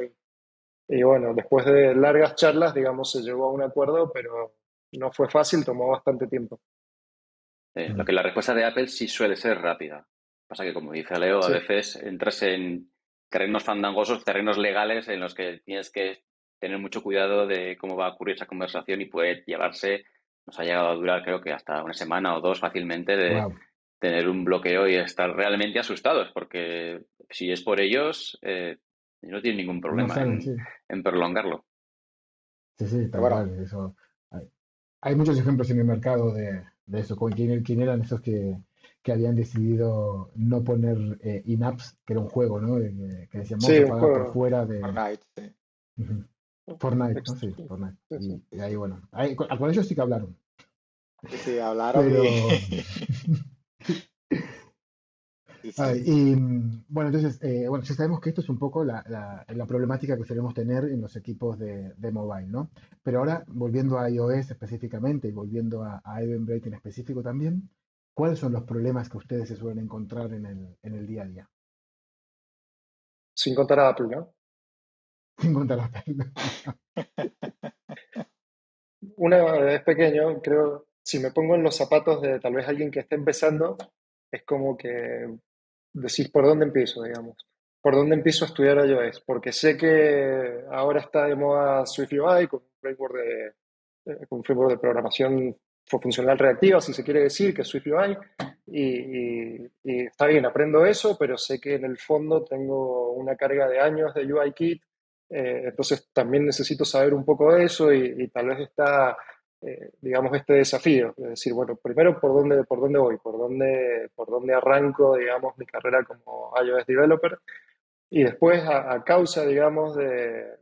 Speaker 2: y bueno, después de largas charlas, digamos, se llegó a un acuerdo, pero no fue fácil, tomó bastante tiempo.
Speaker 3: Lo
Speaker 1: Mm,
Speaker 3: que la respuesta de Apple sí suele ser rápida. Pasa que, como dice Leo, a
Speaker 2: Sí,
Speaker 3: veces entras en terrenos fandangosos, terrenos legales en los que tienes que tener mucho cuidado de cómo va a ocurrir esa conversación y puede llevarse, nos ha llegado a durar creo que hasta una semana o dos fácilmente de
Speaker 1: wow,
Speaker 3: tener un bloqueo y estar realmente asustados, porque si es por ellos, no tienen ningún
Speaker 1: no
Speaker 3: problema
Speaker 1: saben,
Speaker 3: en,
Speaker 1: sí.
Speaker 3: en prolongarlo.
Speaker 1: Sí, sí,
Speaker 4: Pero
Speaker 1: tal
Speaker 4: bueno,
Speaker 1: cual. Eso. Hay muchos ejemplos en el mercado de eso. ¿Quién eran esos que habían decidido no poner in-apps, que era un juego, ¿no? Que decían, vamos
Speaker 2: sí,
Speaker 1: a
Speaker 2: un
Speaker 1: pagar por
Speaker 2: juego.
Speaker 1: fuera de
Speaker 4: Fortnite, sí.
Speaker 1: ujú, Fortnite, ¿no?
Speaker 2: Ex-
Speaker 1: Sí, Fortnite.
Speaker 2: Sí, sí.
Speaker 1: Y ahí, bueno, con ellos sí que hablaron.
Speaker 4: Sí, sí, hablaron y...
Speaker 1: Pero,
Speaker 4: Sí,
Speaker 1: ay,
Speaker 4: sí.
Speaker 1: y bueno, entonces, bueno, ya sabemos que esto es un poco la problemática que solemos tener en los equipos de mobile, ¿no? Pero ahora, volviendo a iOS específicamente y volviendo a Eventbrite en específico también, ¿cuáles son los problemas que ustedes se suelen encontrar en el día a día?
Speaker 2: Sin contar a Apple, ¿no?
Speaker 1: Sin contar las películas.
Speaker 2: Una es pequeño, creo, si me pongo en los zapatos de tal vez alguien que esté empezando, es como que decís por dónde empiezo, digamos. ¿Por dónde empiezo a estudiar iOS? Porque sé que ahora está de moda SwiftUI con un framework de programación funcional reactiva, si se quiere decir, que es SwiftUI. Y está bien, aprendo eso, pero sé que en el fondo tengo una carga de años de UIKit, entonces también necesito saber un poco de eso y tal vez está digamos, este desafío, de decir, bueno, primero, ¿por dónde voy? ¿Por dónde arranco, digamos, mi carrera como iOS developer? Y después, a causa, digamos, de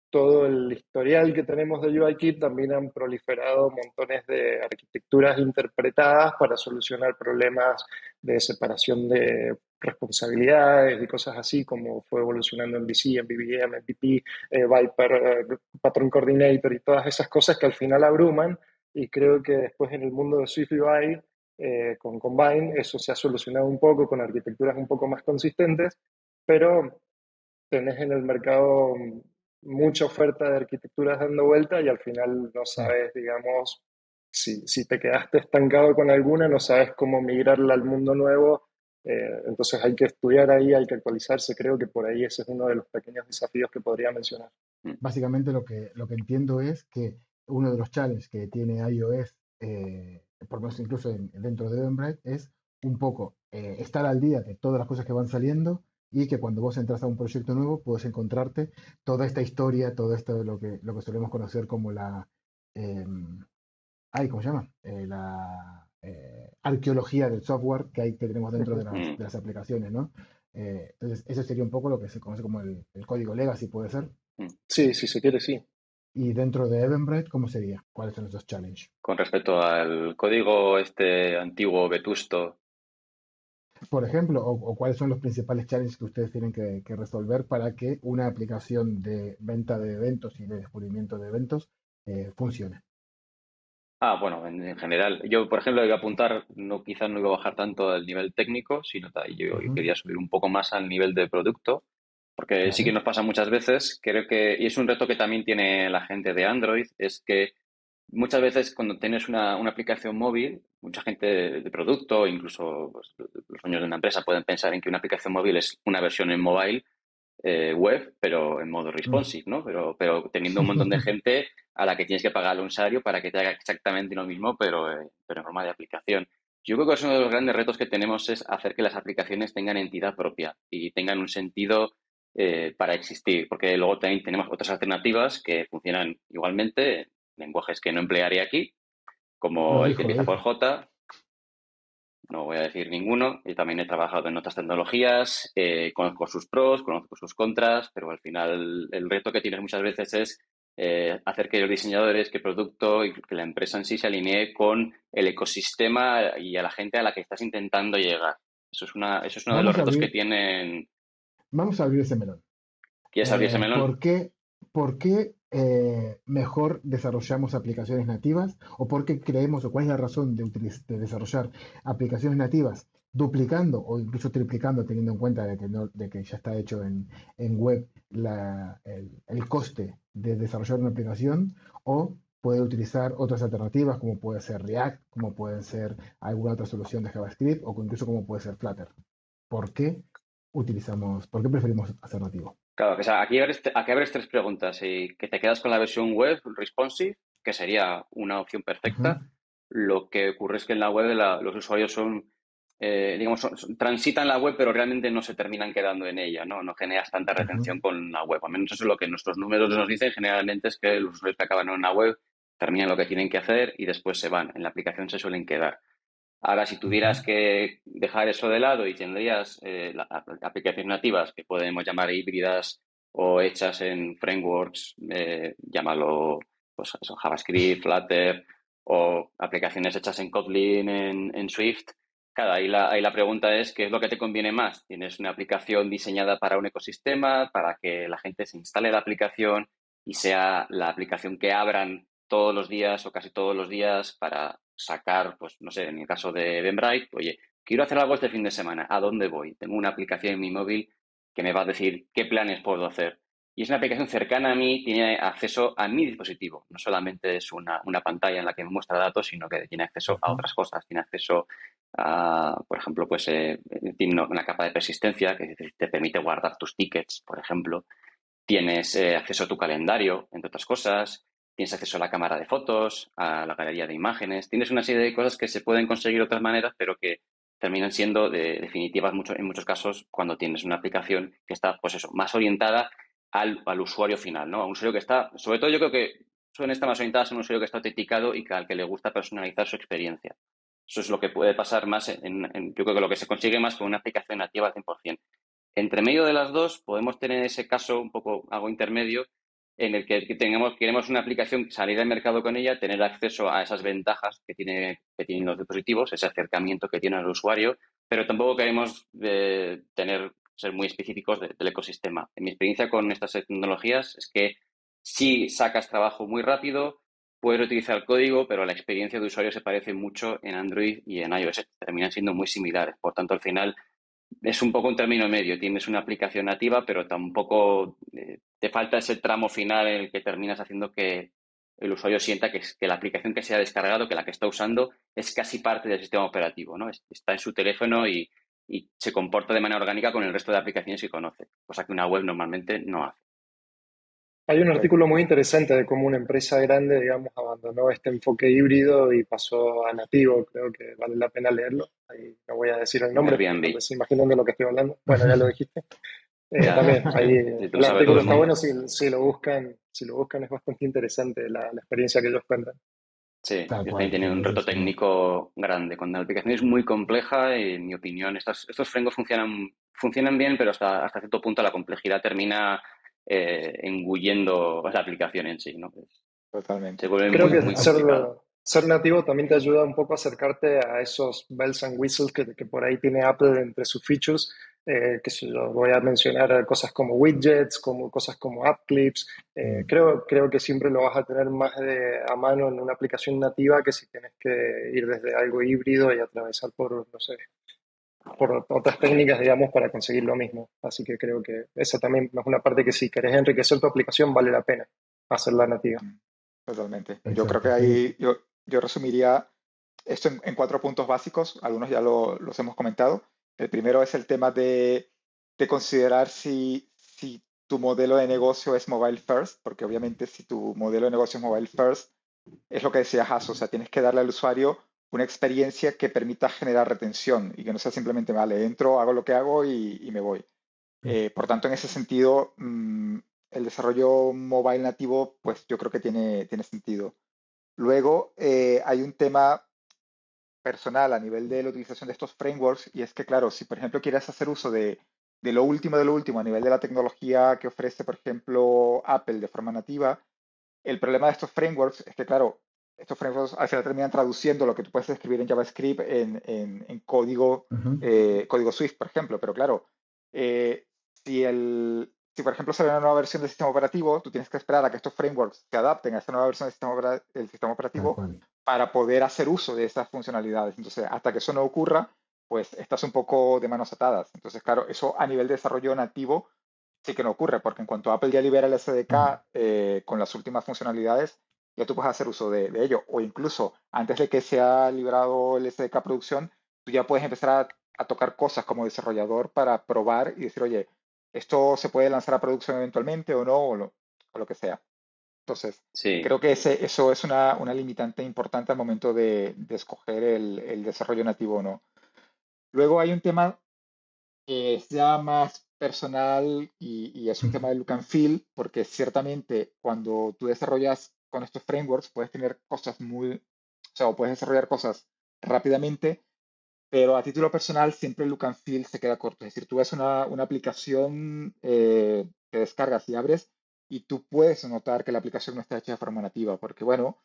Speaker 2: todo el historial que tenemos de UIKit, también han proliferado montones de arquitecturas interpretadas para solucionar problemas de separación de responsabilidades y cosas así, como fue evolucionando MVC, MVVM, MVP, Viper, Pattern Coordinator y todas esas cosas que al final abruman. Y creo que después en el mundo de Swift UI, con Combine, eso se ha solucionado un poco con arquitecturas un poco más consistentes, pero tenés en el mercado mucha oferta de arquitecturas dando vuelta y al final no
Speaker 1: Claro.
Speaker 2: sabes, digamos, si te quedaste estancado con alguna, no sabes cómo migrarla al mundo nuevo. Entonces hay que estudiar ahí, hay que actualizarse. Creo que por ahí ese es uno de los pequeños desafíos que podría mencionar.
Speaker 1: Básicamente lo que entiendo es que uno de los challenges que tiene iOS, por lo menos incluso dentro de Eventbrite, es un poco estar al día de todas las cosas que van saliendo y que cuando vos entras a un proyecto nuevo puedes encontrarte toda esta historia, todo esto de lo que solemos conocer como la, ¿cómo se llama? La arqueología del software que tenemos dentro de
Speaker 2: Ujú.
Speaker 1: las, de las aplicaciones, ¿no? Entonces, eso sería un poco lo que se conoce como el código legacy, puede ser.
Speaker 2: Sí, si se quiere, sí.
Speaker 1: Y dentro de Eventbrite, ¿cómo sería? ¿Cuáles son esos challenges?
Speaker 3: Con respecto al código este antiguo vetusto.
Speaker 1: Por ejemplo, o cuáles son los principales challenges que ustedes tienen que resolver para que una aplicación de venta de eventos y de descubrimiento de eventos funcione.
Speaker 3: Bueno, en general, yo, por ejemplo, iba a apuntar, no, quizás no iba a bajar tanto al nivel técnico, sino yo
Speaker 1: Ujú.
Speaker 3: quería subir un poco más al nivel de producto, porque sí que
Speaker 1: Vale.
Speaker 3: nos pasa muchas veces, creo que, y es un reto que también tiene la gente de Android, es que muchas veces cuando tienes una aplicación móvil, mucha gente de producto, incluso pues, los dueños de una empresa pueden pensar en que una aplicación móvil es una versión en mobile web, pero en modo
Speaker 1: Mm.
Speaker 3: responsive, ¿no? Pero teniendo un montón de gente a la que tienes que pagarle un salario para que te haga exactamente lo mismo, pero en forma de aplicación. Yo creo que uno de los grandes retos que tenemos es hacer que las aplicaciones tengan entidad propia y tengan un sentido para existir, porque luego también tenemos otras alternativas que funcionan igualmente, lenguajes que no emplearé aquí, como
Speaker 1: Lo
Speaker 3: el que
Speaker 1: dijo, lo
Speaker 3: empieza por
Speaker 1: dijo.
Speaker 3: J, no voy a decir ninguno. Yo también he trabajado en otras tecnologías, conozco sus pros, conozco sus contras, pero al final el reto que tienes muchas veces es hacer que los diseñadores, que el producto y que la empresa en sí se alinee con el ecosistema y a la gente a la que estás intentando llegar. Eso es uno de los
Speaker 1: Vamos a
Speaker 3: retos que
Speaker 1: abrir,
Speaker 3: tienen.
Speaker 1: vamos a abrir ese melón.
Speaker 3: ¿Quieres abrir ese melón?
Speaker 1: ¿Por qué mejor desarrollamos aplicaciones nativas? ¿O por qué creemos, o cuál es la razón de desarrollar aplicaciones nativas duplicando o incluso triplicando, teniendo en cuenta de que ya está hecho en web el coste de desarrollar una aplicación? ¿O puede utilizar otras alternativas como puede ser React, como puede ser alguna otra solución de JavaScript o incluso como puede ser Flutter? ¿Por qué preferimos hacer nativo?
Speaker 3: Claro, o sea, aquí abres tres preguntas y que te quedas con la versión web responsive, que sería una opción
Speaker 1: Ujú,
Speaker 3: perfecta. Lo que ocurre es que en la web los usuarios digamos, transitan la web, pero realmente no se terminan quedando en ella, ¿no? No generas tanta
Speaker 1: ujú.
Speaker 3: retención con la web. Al menos eso es lo que nuestros números nos dicen generalmente, es que los usuarios que acaban en una web terminan lo que tienen que hacer y después se van. En la aplicación se suelen quedar. Ahora, si tuvieras
Speaker 1: Ujú.
Speaker 3: que dejar eso de lado y tendrías aplicaciones nativas que podemos llamar híbridas o hechas en frameworks, llámalo pues eso, JavaScript, Flutter o aplicaciones hechas en Kotlin, en Swift, claro, ahí la pregunta es, ¿qué es lo que te conviene más? ¿Tienes una aplicación diseñada para un ecosistema, para que la gente se instale la aplicación y sea la aplicación que abran todos los días o casi todos los días para sacar, pues no sé, en el caso de Eventbrite, oye, quiero hacer algo este fin de semana, ¿a dónde voy? Tengo una aplicación en mi móvil que me va a decir qué planes puedo hacer. Y es una aplicación cercana a mí, tiene acceso a mi dispositivo. No solamente es una pantalla en la que me muestra datos, sino que tiene acceso a
Speaker 1: Ujú.
Speaker 3: otras cosas. Tiene acceso a, por ejemplo, pues tiene una capa de persistencia que te permite guardar tus tickets, por ejemplo. Tienes acceso a tu calendario, entre otras cosas. Tienes acceso a la cámara de fotos, a la galería de imágenes. Tienes una serie de cosas que se pueden conseguir de otras maneras, pero que terminan siendo definitivas en muchos casos cuando tienes una aplicación que está, pues eso, más orientada al usuario final, ¿no? A un usuario que está, sobre todo yo creo que suelen estar más orientadas a un usuario que está autenticado y al que le gusta personalizar su experiencia. Eso es lo que puede pasar más yo creo que lo que se consigue más con una aplicación nativa al 100%. Entre medio de las dos podemos tener ese caso un poco algo intermedio en el que queremos una aplicación, salir al mercado con ella, tener acceso a esas ventajas que tienen los dispositivos, ese acercamiento que tiene el usuario, pero tampoco queremos ser muy específicos del ecosistema. En mi experiencia con estas tecnologías es que sí sacas trabajo muy rápido, puedes utilizar el código, pero la experiencia de usuario se parece mucho en Android y en iOS. Terminan siendo muy similares. Por tanto, al final es un poco un término medio. Tienes una aplicación nativa, pero tampoco te falta ese tramo final en el que terminas haciendo que el usuario sienta que la aplicación que se ha descargado, que la que está usando, es casi parte del sistema operativo, ¿no? Está en su teléfono y se comporta de manera orgánica con el resto de aplicaciones que conoce, cosa que una web normalmente no hace.
Speaker 2: Hay un artículo muy interesante de cómo una empresa grande, digamos, abandonó este enfoque híbrido y pasó a nativo. Creo que vale la pena leerlo. Ahí no voy a decir el nombre,
Speaker 3: Airbnb.
Speaker 2: tal vez se imaginan de lo que estoy hablando. Bueno, ya lo dijiste. También, ahí
Speaker 3: Sí, lo
Speaker 2: el
Speaker 3: sabe todo
Speaker 2: artículo
Speaker 3: el
Speaker 2: está
Speaker 3: mundo.
Speaker 2: bueno, si lo buscan es bastante interesante la experiencia que ellos cuentan.
Speaker 3: Sí,
Speaker 1: Tal
Speaker 3: ellos
Speaker 1: cual,
Speaker 3: también tienen un
Speaker 1: eso
Speaker 3: reto
Speaker 1: es genial.
Speaker 3: técnico grande. Cuando la aplicación es muy compleja, en mi opinión, estos frameworks funcionan bien, pero hasta cierto punto la complejidad termina engullendo la aplicación en sí, ¿no? Se
Speaker 4: Totalmente.
Speaker 3: vuelve
Speaker 2: Creo
Speaker 3: muy,
Speaker 2: que
Speaker 3: muy complicado.
Speaker 2: ser nativo también te ayuda un poco a acercarte a esos bells and whistles que por ahí tiene Apple entre sus features. Que sé yo, voy a mencionar cosas como widgets, como cosas como app clips. Creo que siempre lo vas a tener más a mano en una aplicación nativa que si tienes que ir desde algo híbrido y atravesar por, no sé, por otras técnicas, digamos, para conseguir lo mismo. Así que creo que esa también es una parte que si querés enriquecer tu aplicación vale la pena hacerla nativa.
Speaker 4: Totalmente. Yo creo que
Speaker 1: Exacto, sí.
Speaker 4: ahí yo resumiría esto en 4 puntos básicos. Algunos ya los hemos comentado. El primero es el tema de considerar si tu modelo de negocio es mobile first, porque obviamente si tu modelo de negocio es mobile first, es lo que decía Hasso, o sea, tienes que darle al usuario una experiencia que permita generar retención y que no sea simplemente, vale, entro, hago lo que hago y me voy. Por tanto, en ese sentido, el desarrollo mobile nativo, pues yo creo que tiene sentido. Luego, hay un tema personal a nivel de la utilización de estos frameworks y es que, claro, si por ejemplo quieres hacer uso de lo último a nivel de la tecnología que ofrece, por ejemplo, Apple de forma nativa, el problema de estos frameworks es que, claro, estos frameworks al final terminan traduciendo lo que tú puedes escribir en JavaScript en código,
Speaker 1: Ujú.
Speaker 4: código Swift, por ejemplo. Pero claro, eh, si por ejemplo sale una nueva versión del sistema operativo, tú tienes que esperar a que estos frameworks se adapten a esta nueva versión del sistema
Speaker 1: Tal
Speaker 4: operativo
Speaker 1: cual.
Speaker 4: para poder hacer uso de estas funcionalidades. Entonces, hasta que eso no ocurra, pues estás un poco de manos atadas. Entonces, claro, eso a nivel de desarrollo nativo sí que no ocurre, porque en cuanto Apple ya libera el
Speaker 1: Mm.
Speaker 4: SDK con las últimas funcionalidades, ya tú puedes hacer uso de ello. O incluso antes de que sea liberado el SDK producción, tú ya puedes empezar a tocar cosas como desarrollador para probar y decir, oye, esto se puede lanzar a producción eventualmente o no, o lo que sea. Entonces,
Speaker 3: Sí,
Speaker 4: creo que eso es una limitante importante al momento de escoger el desarrollo nativo o no. Luego hay un tema que es ya más personal y es un tema de look and feel, porque ciertamente cuando tú desarrollas con estos frameworks puedes tener cosas o sea, o puedes desarrollar cosas rápidamente, pero a título personal siempre el look and feel se queda corto. Es decir, tú ves una aplicación que descargas y abres y tú puedes notar que la aplicación no está hecha de forma nativa, porque bueno,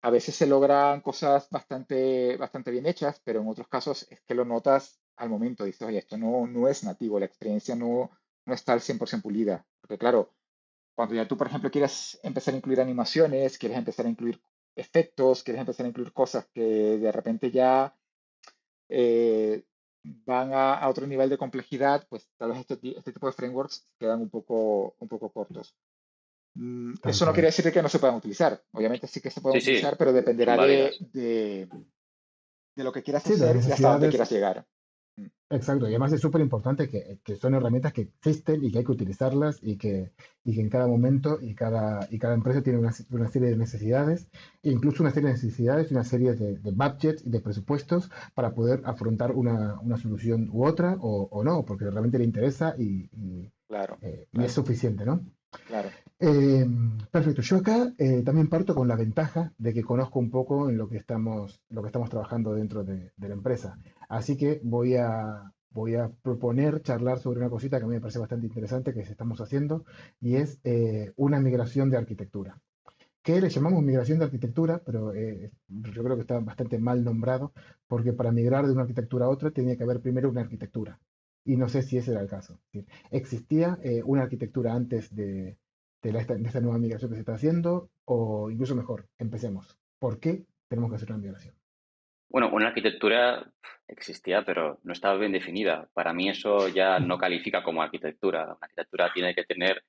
Speaker 4: a veces se logran cosas bastante bien hechas, pero en otros casos es que lo notas al momento. Dices, oye, esto no es nativo, la experiencia no está al 100% pulida. Porque claro, cuando ya tú, por ejemplo, quieres empezar a incluir animaciones, quieres empezar a incluir efectos, quieres empezar a incluir cosas que de repente ya eh, van a otro nivel de complejidad, pues tal vez este tipo de frameworks quedan un poco cortos.
Speaker 1: Tal
Speaker 4: Eso no
Speaker 1: cual.
Speaker 4: quiere decir que no se puedan utilizar. Obviamente sí que se pueden
Speaker 3: sí, sí,
Speaker 4: utilizar, pero
Speaker 3: son
Speaker 4: dependerá
Speaker 3: válidas.
Speaker 4: de lo que quieras
Speaker 1: Sí, de las
Speaker 4: hacer y hasta dónde
Speaker 1: necesidades.
Speaker 4: quieras llegar. Mm,
Speaker 1: Exacto, y además es súper importante que son herramientas que existen y que hay que utilizarlas y que en cada momento y cada empresa tiene una serie de necesidades, e incluso una serie de necesidades y una serie de budgets y de presupuestos para poder afrontar una solución u otra o no, porque realmente le interesa y
Speaker 4: claro,
Speaker 1: y es
Speaker 4: claro,
Speaker 1: suficiente, ¿no?
Speaker 4: claro.
Speaker 1: Eh, Perfecto. Yo acá también parto con la ventaja de que conozco un poco en lo que estamos trabajando dentro de la empresa. Así que voy a proponer charlar sobre una cosita que a mí me parece bastante interesante que estamos haciendo y es una migración de arquitectura. Que le llamamos migración de arquitectura, pero yo creo que está bastante mal nombrado, porque para migrar de una arquitectura a otra tenía que haber primero una arquitectura. Y no sé si ese era el caso. Es decir, ¿existía una arquitectura antes de esta nueva migración que se está haciendo? O incluso mejor, empecemos. ¿Por qué tenemos que hacer una migración?
Speaker 3: Bueno, una arquitectura existía, pero no estaba bien definida. Para mí eso ya no califica como arquitectura. Una arquitectura tiene que tener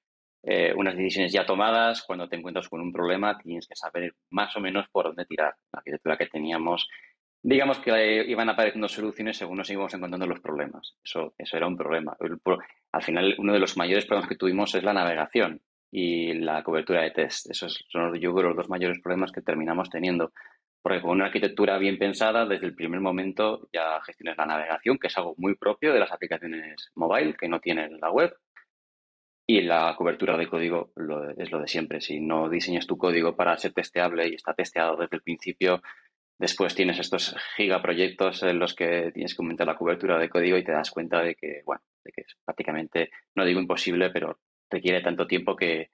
Speaker 3: unas decisiones ya tomadas. Cuando te encuentras con un problema, tienes que saber más o menos por dónde tirar. La arquitectura que teníamos, digamos que iban apareciendo soluciones según nos íbamos encontrando los problemas. Eso era un problema. Al final, uno de los mayores problemas que tuvimos es la navegación y la cobertura de test. Esos son, yo creo, los dos mayores problemas que terminamos teniendo. Porque con una arquitectura bien pensada, desde el primer momento ya gestionas la navegación, que es algo muy propio de las aplicaciones mobile, que no tienen la web, y la cobertura de código es lo de siempre. Si no diseñas tu código para ser testeable y está testeado desde el principio, después tienes estos gigaproyectos en los que tienes que aumentar la cobertura de código y te das cuenta de que, bueno, de que es prácticamente, no digo imposible, pero requiere tanto tiempo que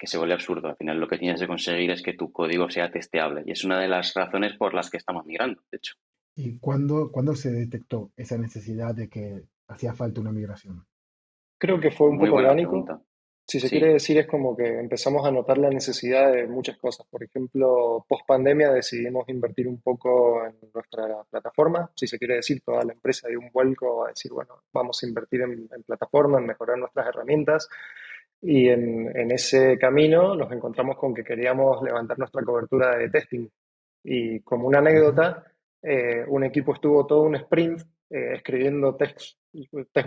Speaker 3: se vuelve absurdo. Al final lo que tienes que conseguir es que tu código sea testeable y es una de las razones por las que estamos migrando, de hecho.
Speaker 1: ¿Y cuándo se detectó esa necesidad de que hacía falta una migración?
Speaker 2: Creo que fue un
Speaker 3: Muy
Speaker 2: poco
Speaker 3: buena
Speaker 2: orgánico.
Speaker 3: pregunta.
Speaker 2: Si se quiere
Speaker 3: Sí.
Speaker 2: decir, es como que empezamos a notar la necesidad de muchas cosas. Por ejemplo, post pandemia decidimos invertir un poco en nuestra plataforma. Si se quiere decir, toda la empresa dio un vuelco a decir, bueno, vamos a invertir en plataforma, en mejorar nuestras herramientas. Y en ese camino nos encontramos con que queríamos levantar nuestra cobertura de testing. Y como una
Speaker 1: Ujú.
Speaker 2: anécdota, un equipo estuvo todo un sprint escribiendo test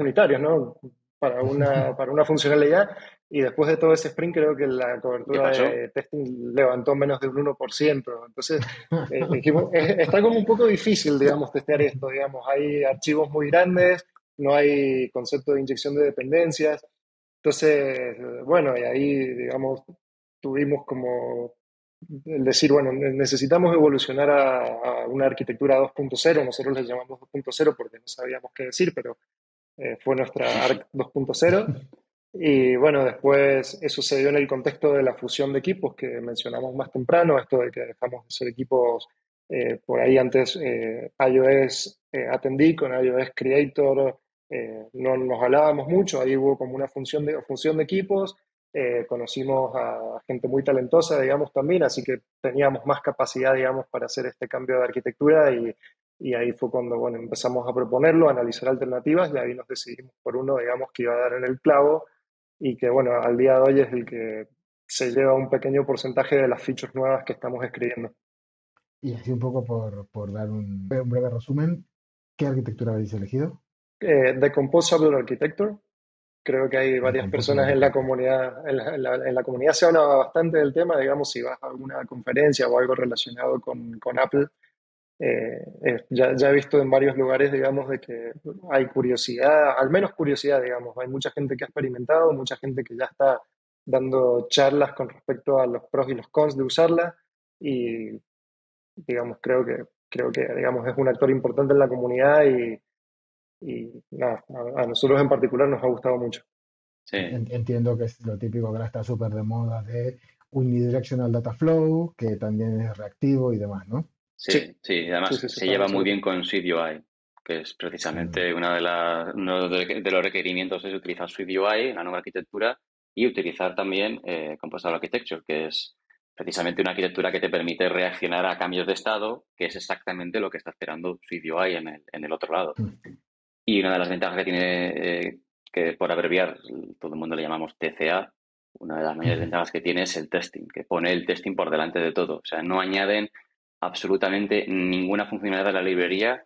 Speaker 2: unitarios, ¿no? Para una funcionalidad, y después de todo ese sprint creo que la
Speaker 3: ¿Y qué
Speaker 2: cobertura
Speaker 3: pasó?
Speaker 2: de testing levantó menos de un 1%. Entonces, dijimos, está como un poco difícil, digamos, testear esto, digamos, hay archivos muy grandes, no hay concepto de inyección de dependencias. Entonces, bueno, y ahí, digamos, tuvimos como el decir, bueno, necesitamos evolucionar a una arquitectura 2.0. Nosotros le llamamos 2.0 porque no sabíamos qué decir, pero fue nuestra ARC 2.0. Y bueno, después eso se dio en el contexto de la fusión de equipos que mencionamos más temprano, esto de que dejamos de ser equipos por ahí antes iOS Attendee con iOS Creator, no nos hablábamos mucho, ahí hubo como una función de equipos, conocimos a gente muy talentosa, digamos, también, así que teníamos más capacidad, digamos, para hacer este cambio de arquitectura y ahí fue cuando, bueno, empezamos a proponerlo, a analizar alternativas y ahí nos decidimos por uno, digamos, que iba a dar en el clavo y que, bueno, al día de hoy es el que se lleva un pequeño porcentaje de las features nuevas que estamos escribiendo.
Speaker 1: Y así un poco por dar un breve resumen, ¿qué arquitectura habéis elegido?
Speaker 2: The Composable Architecture, creo que hay
Speaker 1: De
Speaker 2: varias
Speaker 1: Composable
Speaker 2: personas en la
Speaker 1: Architecture.
Speaker 2: comunidad, en la comunidad se habla bastante del tema, digamos, si vas a alguna conferencia o algo relacionado con Apple, ya he visto en varios lugares, digamos, de que hay curiosidad, al menos curiosidad, digamos, hay mucha gente que ha experimentado, mucha gente que ya está dando charlas con respecto a los pros y los cons de usarla y, digamos, creo que digamos, es un actor importante en la comunidad y nada, a nosotros en particular nos ha gustado mucho.
Speaker 3: Sí,
Speaker 1: Entiendo que es lo típico que ahora está súper de moda de Unidirectional Data Flow, que también es reactivo y demás, ¿no?
Speaker 2: Sí,
Speaker 3: sí, sí.
Speaker 2: sí,
Speaker 3: Además,
Speaker 2: sí,
Speaker 3: se lleva
Speaker 2: totalmente
Speaker 3: muy
Speaker 2: seguro.
Speaker 3: bien con SwiftUI, que es
Speaker 1: Mm.
Speaker 3: precisamente uno de los requerimientos es utilizar SwiftUI, la nueva arquitectura, y utilizar también Composable Architecture, que es precisamente una arquitectura que te permite reaccionar a cambios de estado, que es exactamente lo que está esperando SwiftUI en el otro lado.
Speaker 1: Mm.
Speaker 3: Y una de las ventajas que tiene, que por abreviar, todo el mundo le llamamos TCA, una de las mayores ventajas que tiene es el testing, que pone el testing por delante de todo. O sea, no añaden absolutamente ninguna funcionalidad de la librería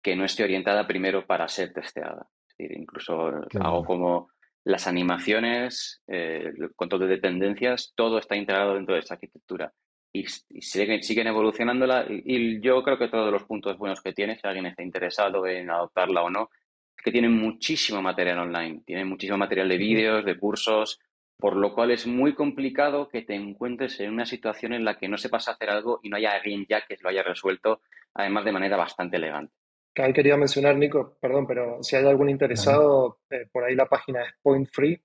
Speaker 3: que no esté orientada primero para ser testeada. Es decir, incluso
Speaker 1: Qué
Speaker 3: hago
Speaker 1: bueno.
Speaker 3: como las animaciones, el control de dependencias, todo está integrado dentro de esta arquitectura. Y siguen evolucionándola y yo creo que todos los puntos buenos que tiene, si alguien está interesado en adoptarla o no, es que tienen muchísimo material online, tienen muchísimo material de
Speaker 2: Ujú.
Speaker 3: vídeos, de cursos, por lo cual es muy complicado que te encuentres en una situación en la que no sepas hacer algo y no haya alguien ya que lo haya resuelto, además de manera bastante elegante.
Speaker 2: Que ahí quería mencionar, Nico, perdón, pero si hay algún
Speaker 1: Dale.
Speaker 2: interesado, por ahí la página es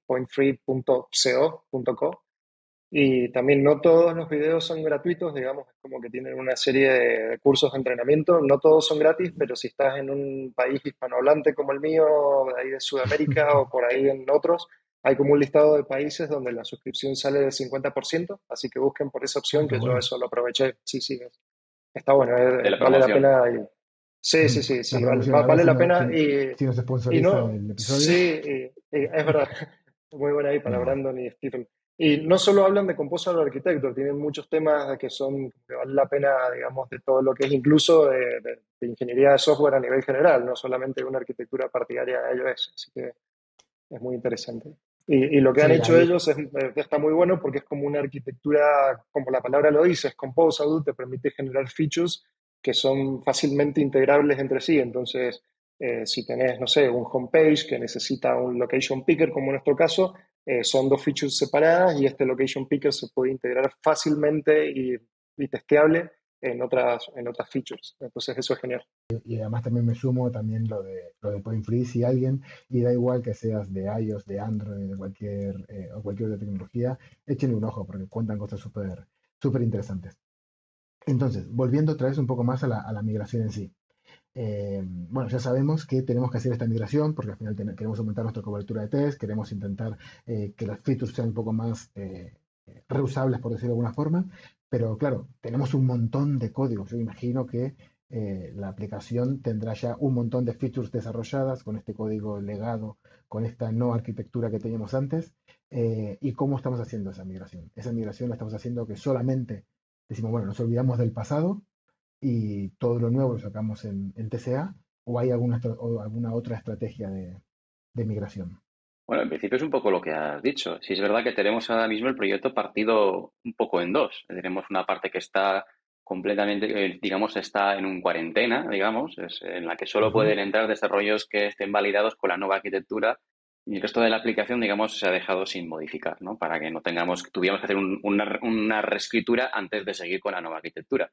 Speaker 2: pointfree.co. Y también no todos los videos son gratuitos, digamos, es como que tienen una serie de cursos de entrenamiento. No todos son gratis, pero si estás en un país hispanohablante como el mío, de ahí de Sudamérica o por ahí en otros, hay como un listado de países donde la suscripción sale del 50%, así que busquen por esa
Speaker 1: Ah,
Speaker 2: opción
Speaker 1: qué
Speaker 2: que yo
Speaker 1: bueno.
Speaker 2: eso lo aproveché. Sí, sí, está bueno,
Speaker 3: De la
Speaker 2: vale la
Speaker 3: promoción.
Speaker 2: pena. Sí, sí, sí,
Speaker 1: La
Speaker 2: sí, vale,
Speaker 1: promoción, a ver
Speaker 2: vale
Speaker 1: si,
Speaker 2: la pena
Speaker 1: si nos
Speaker 2: y
Speaker 1: sponsoriza
Speaker 2: no,
Speaker 1: el episodio.
Speaker 2: sí, es verdad, muy buena ahí para
Speaker 1: No,
Speaker 2: Brandon y Stephen. Y no solo hablan de Composer Architecture, tienen muchos temas que son, que vale la pena, digamos, de todo lo que es incluso de ingeniería de software a nivel general, no solamente una arquitectura partidaria de iOS, así que es muy interesante. Y lo que han
Speaker 1: sí,
Speaker 2: hecho
Speaker 1: ahí,
Speaker 2: ellos está muy bueno porque es como una arquitectura, como la palabra lo dice, es composable, te permite generar features que son fácilmente integrables entre sí. Entonces, si tenés, no sé, un homepage que necesita un location picker, como en nuestro caso, son dos features separadas y este location picker se puede integrar fácilmente y testeable en otras features. Entonces, eso es genial.
Speaker 1: y además también me sumo también lo de Point Free, si alguien, y da igual que seas de iOS, de Android, de cualquier otra tecnología, échenle un ojo porque cuentan cosas súper interesantes. Entonces, volviendo otra vez un poco más a la migración en sí. Bueno, ya sabemos que tenemos que hacer esta migración porque al final queremos aumentar nuestra cobertura de test, queremos intentar que las features sean un poco más reusables, por decirlo de alguna forma, pero claro, tenemos un montón de códigos. Yo imagino que la aplicación tendrá ya un montón de features desarrolladas con este código legado, con esta no arquitectura que teníamos antes. ¿Y cómo estamos haciendo esa migración? Esa migración la estamos haciendo que solamente decimos, bueno, nos olvidamos del pasado y todo lo nuevo lo sacamos en TCA, o hay alguna otra estrategia de migración.
Speaker 3: Bueno, en principio es un poco lo que has dicho. Sí, es verdad que tenemos ahora mismo el proyecto partido un poco en dos. Tenemos una parte que está completamente, digamos, está en un cuarentena, digamos, es en la que solo
Speaker 1: Ujú.
Speaker 3: pueden entrar desarrollos que estén validados con la nueva arquitectura y el resto de la aplicación, digamos, se ha dejado sin modificar, ¿no? Para que no tuviéramos que hacer una reescritura antes de seguir con la nueva arquitectura.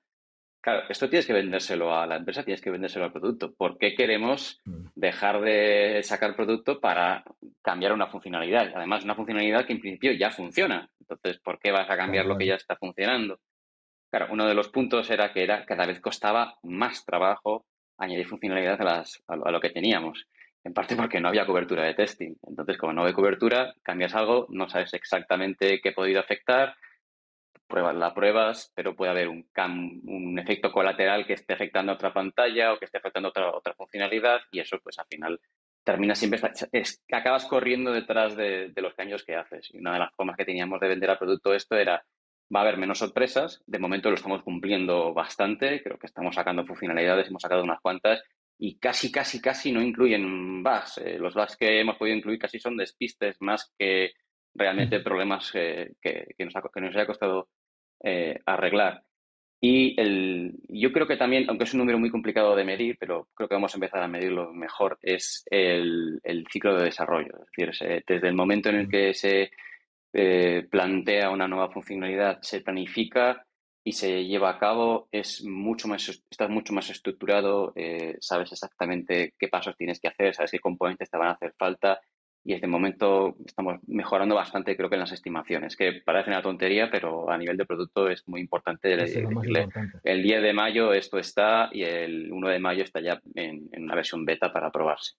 Speaker 3: Claro, esto tienes que vendérselo a la empresa, tienes que vendérselo al producto. ¿Por qué queremos
Speaker 1: Mm.
Speaker 3: dejar de sacar producto para cambiar una funcionalidad? Además, una funcionalidad que en principio ya funciona. Entonces, ¿por qué vas a
Speaker 1: Tal
Speaker 3: cambiar lo que
Speaker 1: cual.
Speaker 3: ya está funcionando? Claro, uno de los puntos era que cada vez costaba más trabajo añadir funcionalidad a lo que teníamos. En parte porque no había cobertura de testing. Entonces, como no hay cobertura, cambias algo, no sabes exactamente qué ha podido afectar, la pruebas, pero puede haber un efecto colateral que esté afectando a otra pantalla o que esté afectando a otra funcionalidad y eso pues al final termina siempre, acabas corriendo detrás de los cambios que haces. Y una de las formas que teníamos de vender al producto esto era, va a haber menos sorpresas, de momento lo estamos cumpliendo bastante, creo que estamos sacando funcionalidades, hemos sacado unas cuantas y casi no incluyen bugs. Los bugs que hemos podido incluir casi son despistes más que realmente problemas que nos haya costado arreglar. Yo creo que también, aunque es un número muy complicado de medir, pero creo que vamos a empezar a medirlo mejor, es el ciclo de desarrollo. Es decir, desde el momento en el
Speaker 1: Mm.
Speaker 3: que se plantea una nueva funcionalidad, se planifica y se lleva a cabo, estás mucho más estructurado, sabes exactamente qué pasos tienes que hacer, sabes qué componentes te van a hacer falta y desde el momento estamos mejorando bastante, creo que en las estimaciones, que parece una tontería, pero a nivel de producto es muy importante
Speaker 1: Eso es lo más
Speaker 3: decirle,
Speaker 1: importante.
Speaker 3: el 10 de mayo esto está y el 1 de mayo está ya en una versión beta para probarse.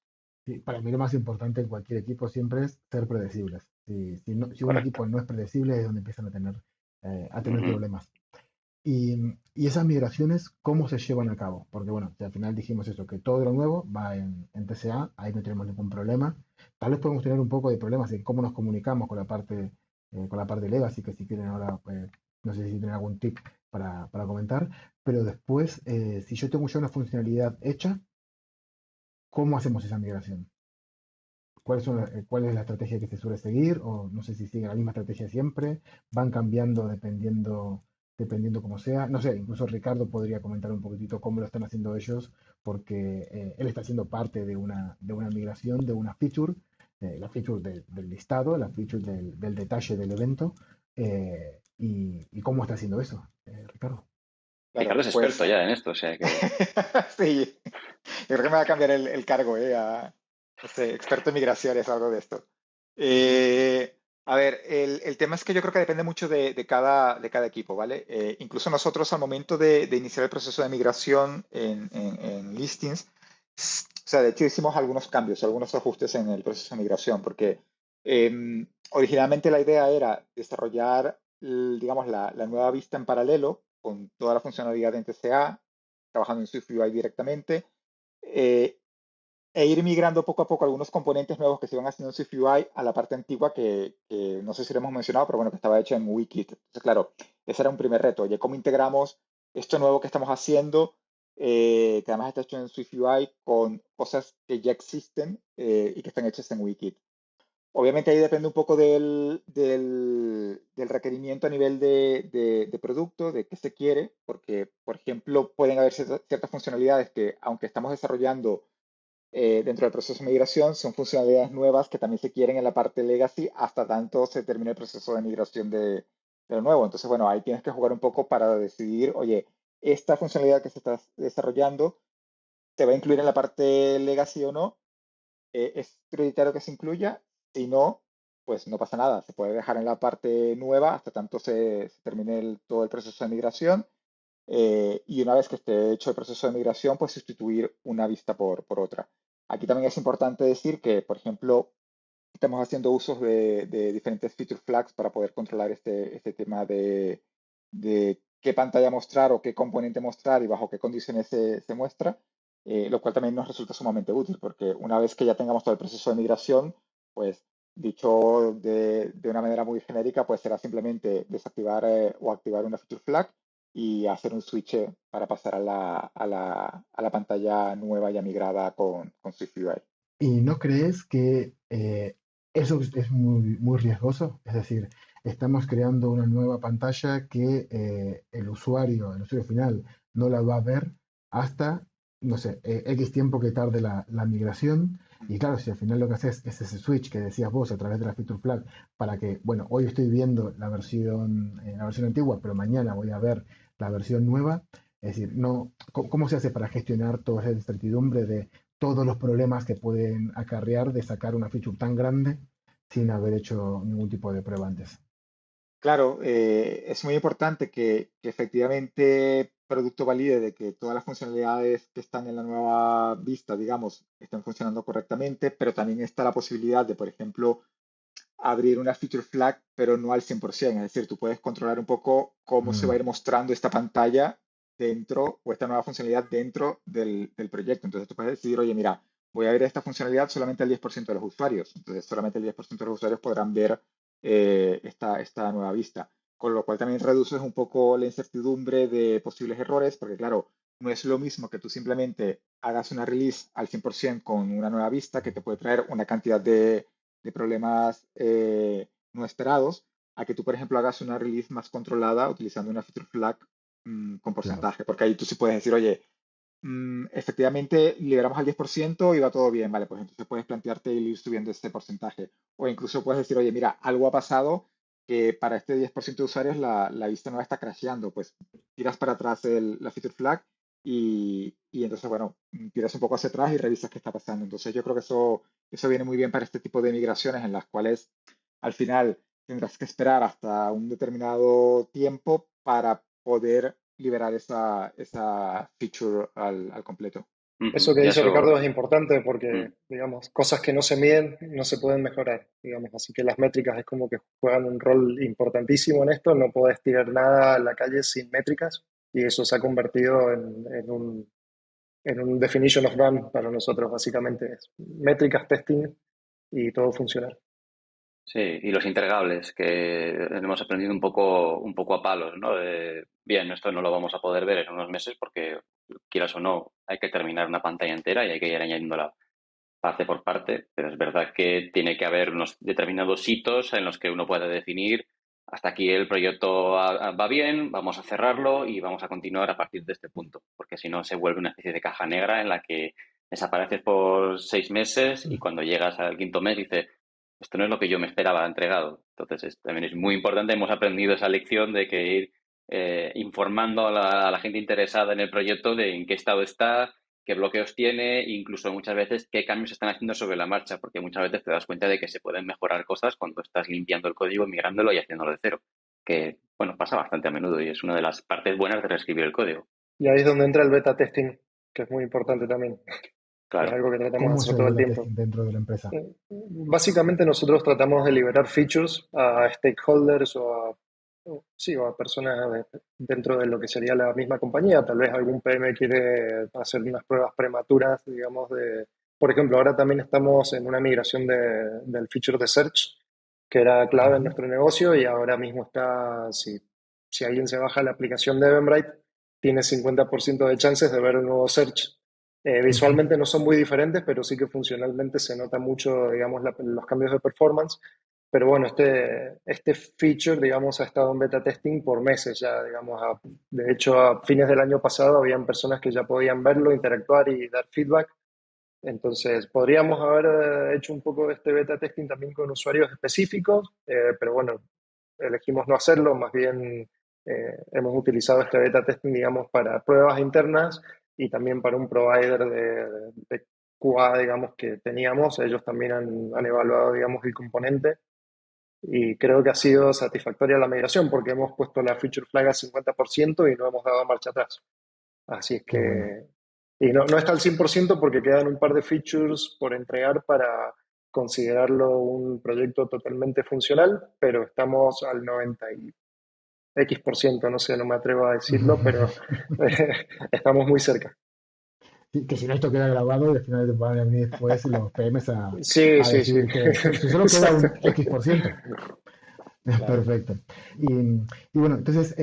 Speaker 1: Sí, para mí lo más importante en cualquier equipo siempre es ser predecibles. Si un equipo
Speaker 3: Correcto.
Speaker 1: no es predecible es donde empiezan a tener
Speaker 3: Ujú.
Speaker 1: problemas. Y esas migraciones, ¿cómo se llevan a cabo? Porque bueno, si al final dijimos eso, que todo lo nuevo va en TCA, ahí no tenemos ningún problema. Tal vez podemos tener un poco de problemas en cómo nos comunicamos con la parte legacy, que si quieren ahora, no sé si tienen algún tip para comentar, pero después, si yo tengo ya una funcionalidad hecha, ¿cómo hacemos esa migración? ¿Cuál es la estrategia que se suele seguir? O no sé si siguen la misma estrategia siempre, van cambiando dependiendo cómo sea. No sé, incluso Ricardo podría comentar un poquitito cómo lo están haciendo ellos, porque él está siendo parte de una migración, de una feature, la feature del listado, la feature del detalle del evento, y cómo está haciendo eso, Ricardo.
Speaker 4: Claro,
Speaker 3: Ricardo es experto
Speaker 4: pues
Speaker 3: ya en esto, o sea que
Speaker 4: sí, yo creo que me va a cambiar el cargo, a no sé, experto en migraciones o algo de esto. A ver, el tema es que yo creo que depende mucho de cada equipo, ¿vale? Incluso nosotros al momento de iniciar el proceso de migración en Listings, o sea, de hecho hicimos algunos cambios, algunos ajustes en el proceso de migración, porque originalmente la idea era desarrollar, digamos, la nueva vista en paralelo con toda la funcionalidad de NTCA, trabajando en SwiftUI directamente, eh, e ir migrando poco a poco algunos componentes nuevos que se iban haciendo en SwiftUI a la parte antigua que no sé si lo hemos mencionado, pero bueno, que estaba hecha en Wikit. Entonces, claro, ese era un primer reto. Oye, ¿cómo integramos esto nuevo que estamos haciendo, que además está hecho en SwiftUI, con cosas que ya existen y que están hechas en Wikit? Obviamente ahí depende un poco del requerimiento a nivel de producto, de qué se quiere, porque, por ejemplo, pueden haber ciertas funcionalidades que, aunque estamos desarrollando dentro del proceso de migración, son funcionalidades nuevas que también se quieren en la parte legacy hasta tanto se termine el proceso de migración de lo nuevo. Entonces, bueno, ahí tienes que jugar un poco para decidir, oye, esta funcionalidad que se está desarrollando, ¿se va a incluir en la parte legacy o no? ¿Es prioritario que se incluya? Si no, pues no pasa nada. Se puede dejar en la parte nueva hasta tanto se termine todo el proceso de migración. Y una vez que esté hecho el proceso de migración, pues sustituir una vista por otra. Aquí también es importante decir que, por ejemplo, estamos haciendo usos de diferentes feature flags para poder controlar este tema de qué pantalla mostrar o qué componente mostrar y bajo qué condiciones se muestra, lo cual también nos resulta sumamente útil porque una vez que ya tengamos todo el proceso de migración, pues dicho de una manera muy genérica, pues será simplemente desactivar o activar una feature flag y hacer un switch para pasar a la pantalla nueva ya migrada con SwiftUI.
Speaker 1: ¿Y no crees que eso es muy, muy riesgoso? Es decir, estamos creando una nueva pantalla que el usuario final, no la va a ver hasta, no sé, X tiempo que tarde la migración. Y claro, si al final lo que haces es ese switch que decías vos a través de la feature flag para que, bueno, hoy estoy viendo la versión antigua, pero mañana voy a ver la versión nueva. Es decir, no, ¿cómo se hace para gestionar toda esa incertidumbre de todos los problemas que pueden acarrear de sacar una feature tan grande sin haber hecho ningún tipo de prueba antes?
Speaker 4: Claro, es muy importante que efectivamente producto valide de que todas las funcionalidades que están en la nueva vista, digamos, estén funcionando correctamente, pero también está la posibilidad de, por ejemplo, abrir una feature flag, pero no al 100%. Es decir, tú puedes controlar un poco cómo se va a
Speaker 1: Mm,
Speaker 4: ir mostrando esta pantalla dentro o esta nueva funcionalidad dentro del proyecto. Entonces tú puedes decidir, oye, mira, voy a ver esta funcionalidad solamente al 10% de los usuarios. Entonces solamente el 10% de los usuarios podrán ver esta nueva vista. Con lo cual también reduces un poco la incertidumbre de posibles errores, porque claro, no es lo mismo que tú simplemente hagas una release al 100% con una nueva vista que te puede traer una cantidad de problemas no esperados, a que tú, por ejemplo, hagas una release más controlada utilizando una feature flag con
Speaker 1: claro.
Speaker 4: porcentaje, porque ahí tú sí puedes decir, oye, efectivamente liberamos al 10% y va todo bien, vale, pues entonces puedes plantearte ir subiendo este porcentaje. O incluso puedes decir, oye, mira, algo ha pasado que para este 10% de usuarios la vista nueva está crasheando, pues tiras para atrás la feature flag y entonces, bueno, tiras un poco hacia atrás y revisas qué está pasando. Entonces yo creo que eso viene muy bien para este tipo de migraciones en las cuales al final tendrás que esperar hasta un determinado tiempo para poder liberar esa feature al completo.
Speaker 3: ujú,
Speaker 2: Eso que
Speaker 3: ya
Speaker 2: dice Ricardo
Speaker 3: eso.
Speaker 2: es importante
Speaker 3: Mm.
Speaker 2: porque, digamos, cosas que no se miden no se pueden mejorar, digamos. Así que las métricas es como que juegan un rol importantísimo en esto. No podés tirar nada a la calle sin métricas y eso se ha convertido en un definition of done para nosotros, básicamente. Es métricas, testing y todo funcionar.
Speaker 3: Sí, y los integrables, que hemos aprendido un poco a palos, ¿no? Bien, esto no lo vamos a poder ver en unos meses porque, quieras o no, hay que terminar una pantalla entera y hay que ir añadiéndola parte por parte, pero es verdad que tiene que haber unos determinados hitos en los que uno puede definir hasta aquí el proyecto va bien, vamos a cerrarlo y vamos a continuar a partir de este punto, porque si no se vuelve una especie de caja negra en la que desapareces por 6 meses y cuando llegas al quinto mes dices, esto no es lo que yo me esperaba entregado. Entonces, también es muy importante, hemos aprendido esa lección de que ir informando a la gente interesada en el proyecto de en qué estado está, qué bloqueos tiene, incluso muchas veces qué cambios se están haciendo sobre la marcha, porque muchas veces te das cuenta de que se pueden mejorar cosas cuando estás limpiando el código, migrándolo y haciéndolo de cero, que, bueno, pasa bastante a menudo y es una de las partes buenas de reescribir el código.
Speaker 2: Y ahí es donde entra el beta testing, que es muy importante también. Es
Speaker 3: Claro.
Speaker 2: algo que tratamos de
Speaker 1: ¿Cómo es
Speaker 2: hacer
Speaker 1: el
Speaker 2: todo el
Speaker 1: beta
Speaker 2: tiempo.
Speaker 1: testing dentro de la empresa?
Speaker 2: Básicamente nosotros tratamos de liberar features a stakeholders o a personas dentro de lo que sería la misma compañía. Tal vez algún PM quiere hacer unas pruebas prematuras, digamos, por ejemplo, ahora también estamos en una migración del feature de search, que era clave en
Speaker 1: Ujú.
Speaker 2: nuestro negocio y ahora mismo está, si alguien se baja la aplicación de Eventbrite, tiene 50% de chances de ver el nuevo search.
Speaker 1: Ujú.
Speaker 2: Visualmente no son muy diferentes, pero sí que funcionalmente se nota mucho, digamos, los cambios de performance. Pero bueno, este feature, digamos, ha estado en beta testing por meses ya, digamos. De hecho, a fines del año pasado habían personas que ya podían verlo, interactuar y dar feedback. Entonces, podríamos haber hecho un poco de este beta testing también con usuarios específicos, pero bueno, elegimos no hacerlo, más bien hemos utilizado este beta testing, digamos, para pruebas internas y también para un provider de QA, digamos, que teníamos. Ellos también han evaluado, digamos, el componente y creo que ha sido satisfactoria la migración porque hemos puesto la feature flag al 50% y no hemos dado marcha atrás. Así es
Speaker 1: Qué bueno.
Speaker 2: que, y no está al 100% porque quedan un par de features por entregar para considerarlo un proyecto totalmente funcional, pero estamos al 90 y X%, no sé, no me atrevo a decirlo, pero estamos muy cerca.
Speaker 1: Sí, que si no esto queda grabado y al final van a venir después los PMs
Speaker 2: Sí,
Speaker 1: a
Speaker 2: sí, sí,
Speaker 1: decir que si solo queda
Speaker 2: exacto.
Speaker 1: un X%.
Speaker 2: Claro.
Speaker 1: Perfecto. Y bueno, entonces,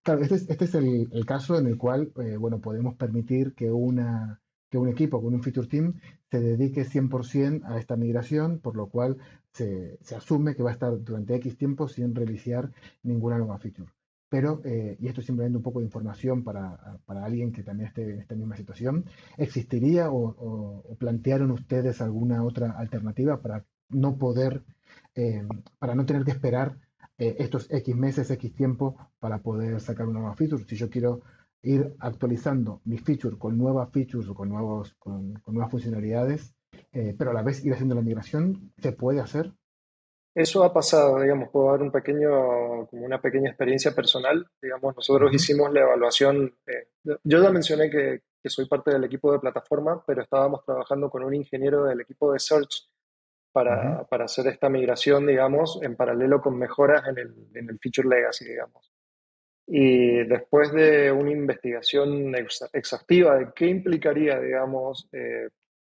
Speaker 1: claro, este es el caso en el cual, bueno, podemos permitir que un equipo con un feature team se dedique 100% a esta migración, por lo cual se asume que va a estar durante X tiempo sin reiniciar ninguna nueva feature. Pero, y esto es simplemente un poco de información para alguien que también esté en esta misma situación, ¿existiría o plantearon ustedes alguna otra alternativa para no poder eh, para no tener que esperar estos X meses, X tiempo para poder sacar una nueva feature? Si yo quiero ir actualizando mi feature con nuevas features o con nuevas funcionalidades, pero a la vez ir haciendo la migración, ¿se puede hacer?
Speaker 2: Eso ha pasado, digamos, puedo dar como una pequeña experiencia personal. Digamos, nosotros
Speaker 1: Ujú,
Speaker 2: hicimos la evaluación. Yo ya mencioné que soy parte del equipo de plataforma, pero estábamos trabajando con un ingeniero del equipo de Search
Speaker 1: ujú,
Speaker 2: para hacer esta migración, digamos, en paralelo con mejoras en el feature legacy, digamos. Y después de una investigación exhaustiva de qué implicaría, digamos,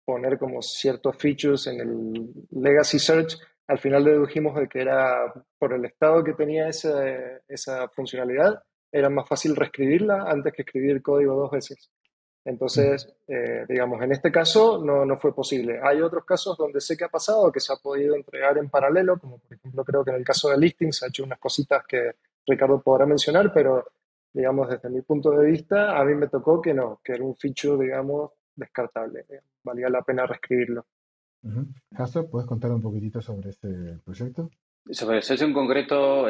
Speaker 2: poner como ciertos features en el legacy search, al final dedujimos de que era por el estado que tenía esa funcionalidad, era más fácil reescribirla antes que escribir código dos veces.
Speaker 1: ujú,
Speaker 2: Entonces, digamos, en este caso no fue posible. Hay otros casos donde sé que ha pasado, que se ha podido entregar en paralelo, como por ejemplo creo que en el caso de listings se ha hecho unas cositas que Ricardo podrá mencionar, pero digamos, desde mi punto de vista, a mí me tocó que no, que era un feature, digamos, descartable. Valía la pena reescribirlo.
Speaker 1: ujú. Hasso, ¿puedes contar un poquitito sobre este proyecto?
Speaker 3: Sobre el sexo en concreto,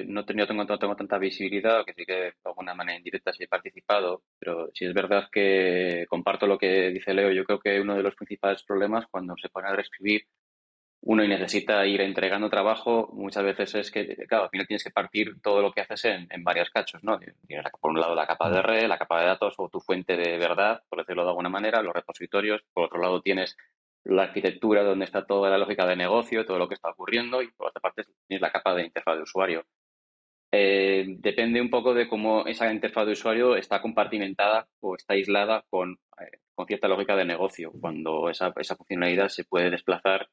Speaker 3: no tengo tanta visibilidad, que sí que de alguna manera indirecta sí he participado, pero sí es verdad que comparto lo que dice Leo. Yo creo que uno de los principales problemas cuando se pone a reescribir uno y necesita ir entregando trabajo, muchas veces es que, claro, al final tienes que partir todo lo que haces en varios cachos, ¿no? Tienes por un lado la capa de
Speaker 1: Mm,
Speaker 3: red, la capa de datos o tu fuente de verdad, por decirlo de alguna manera, los repositorios. Por otro lado tienes la arquitectura donde está toda la lógica de negocio, todo lo que está ocurriendo y por otra parte tienes la capa de interfaz de usuario. Depende un poco de cómo esa interfaz de usuario está compartimentada o está aislada con cierta lógica de negocio, cuando esa funcionalidad se puede desplazar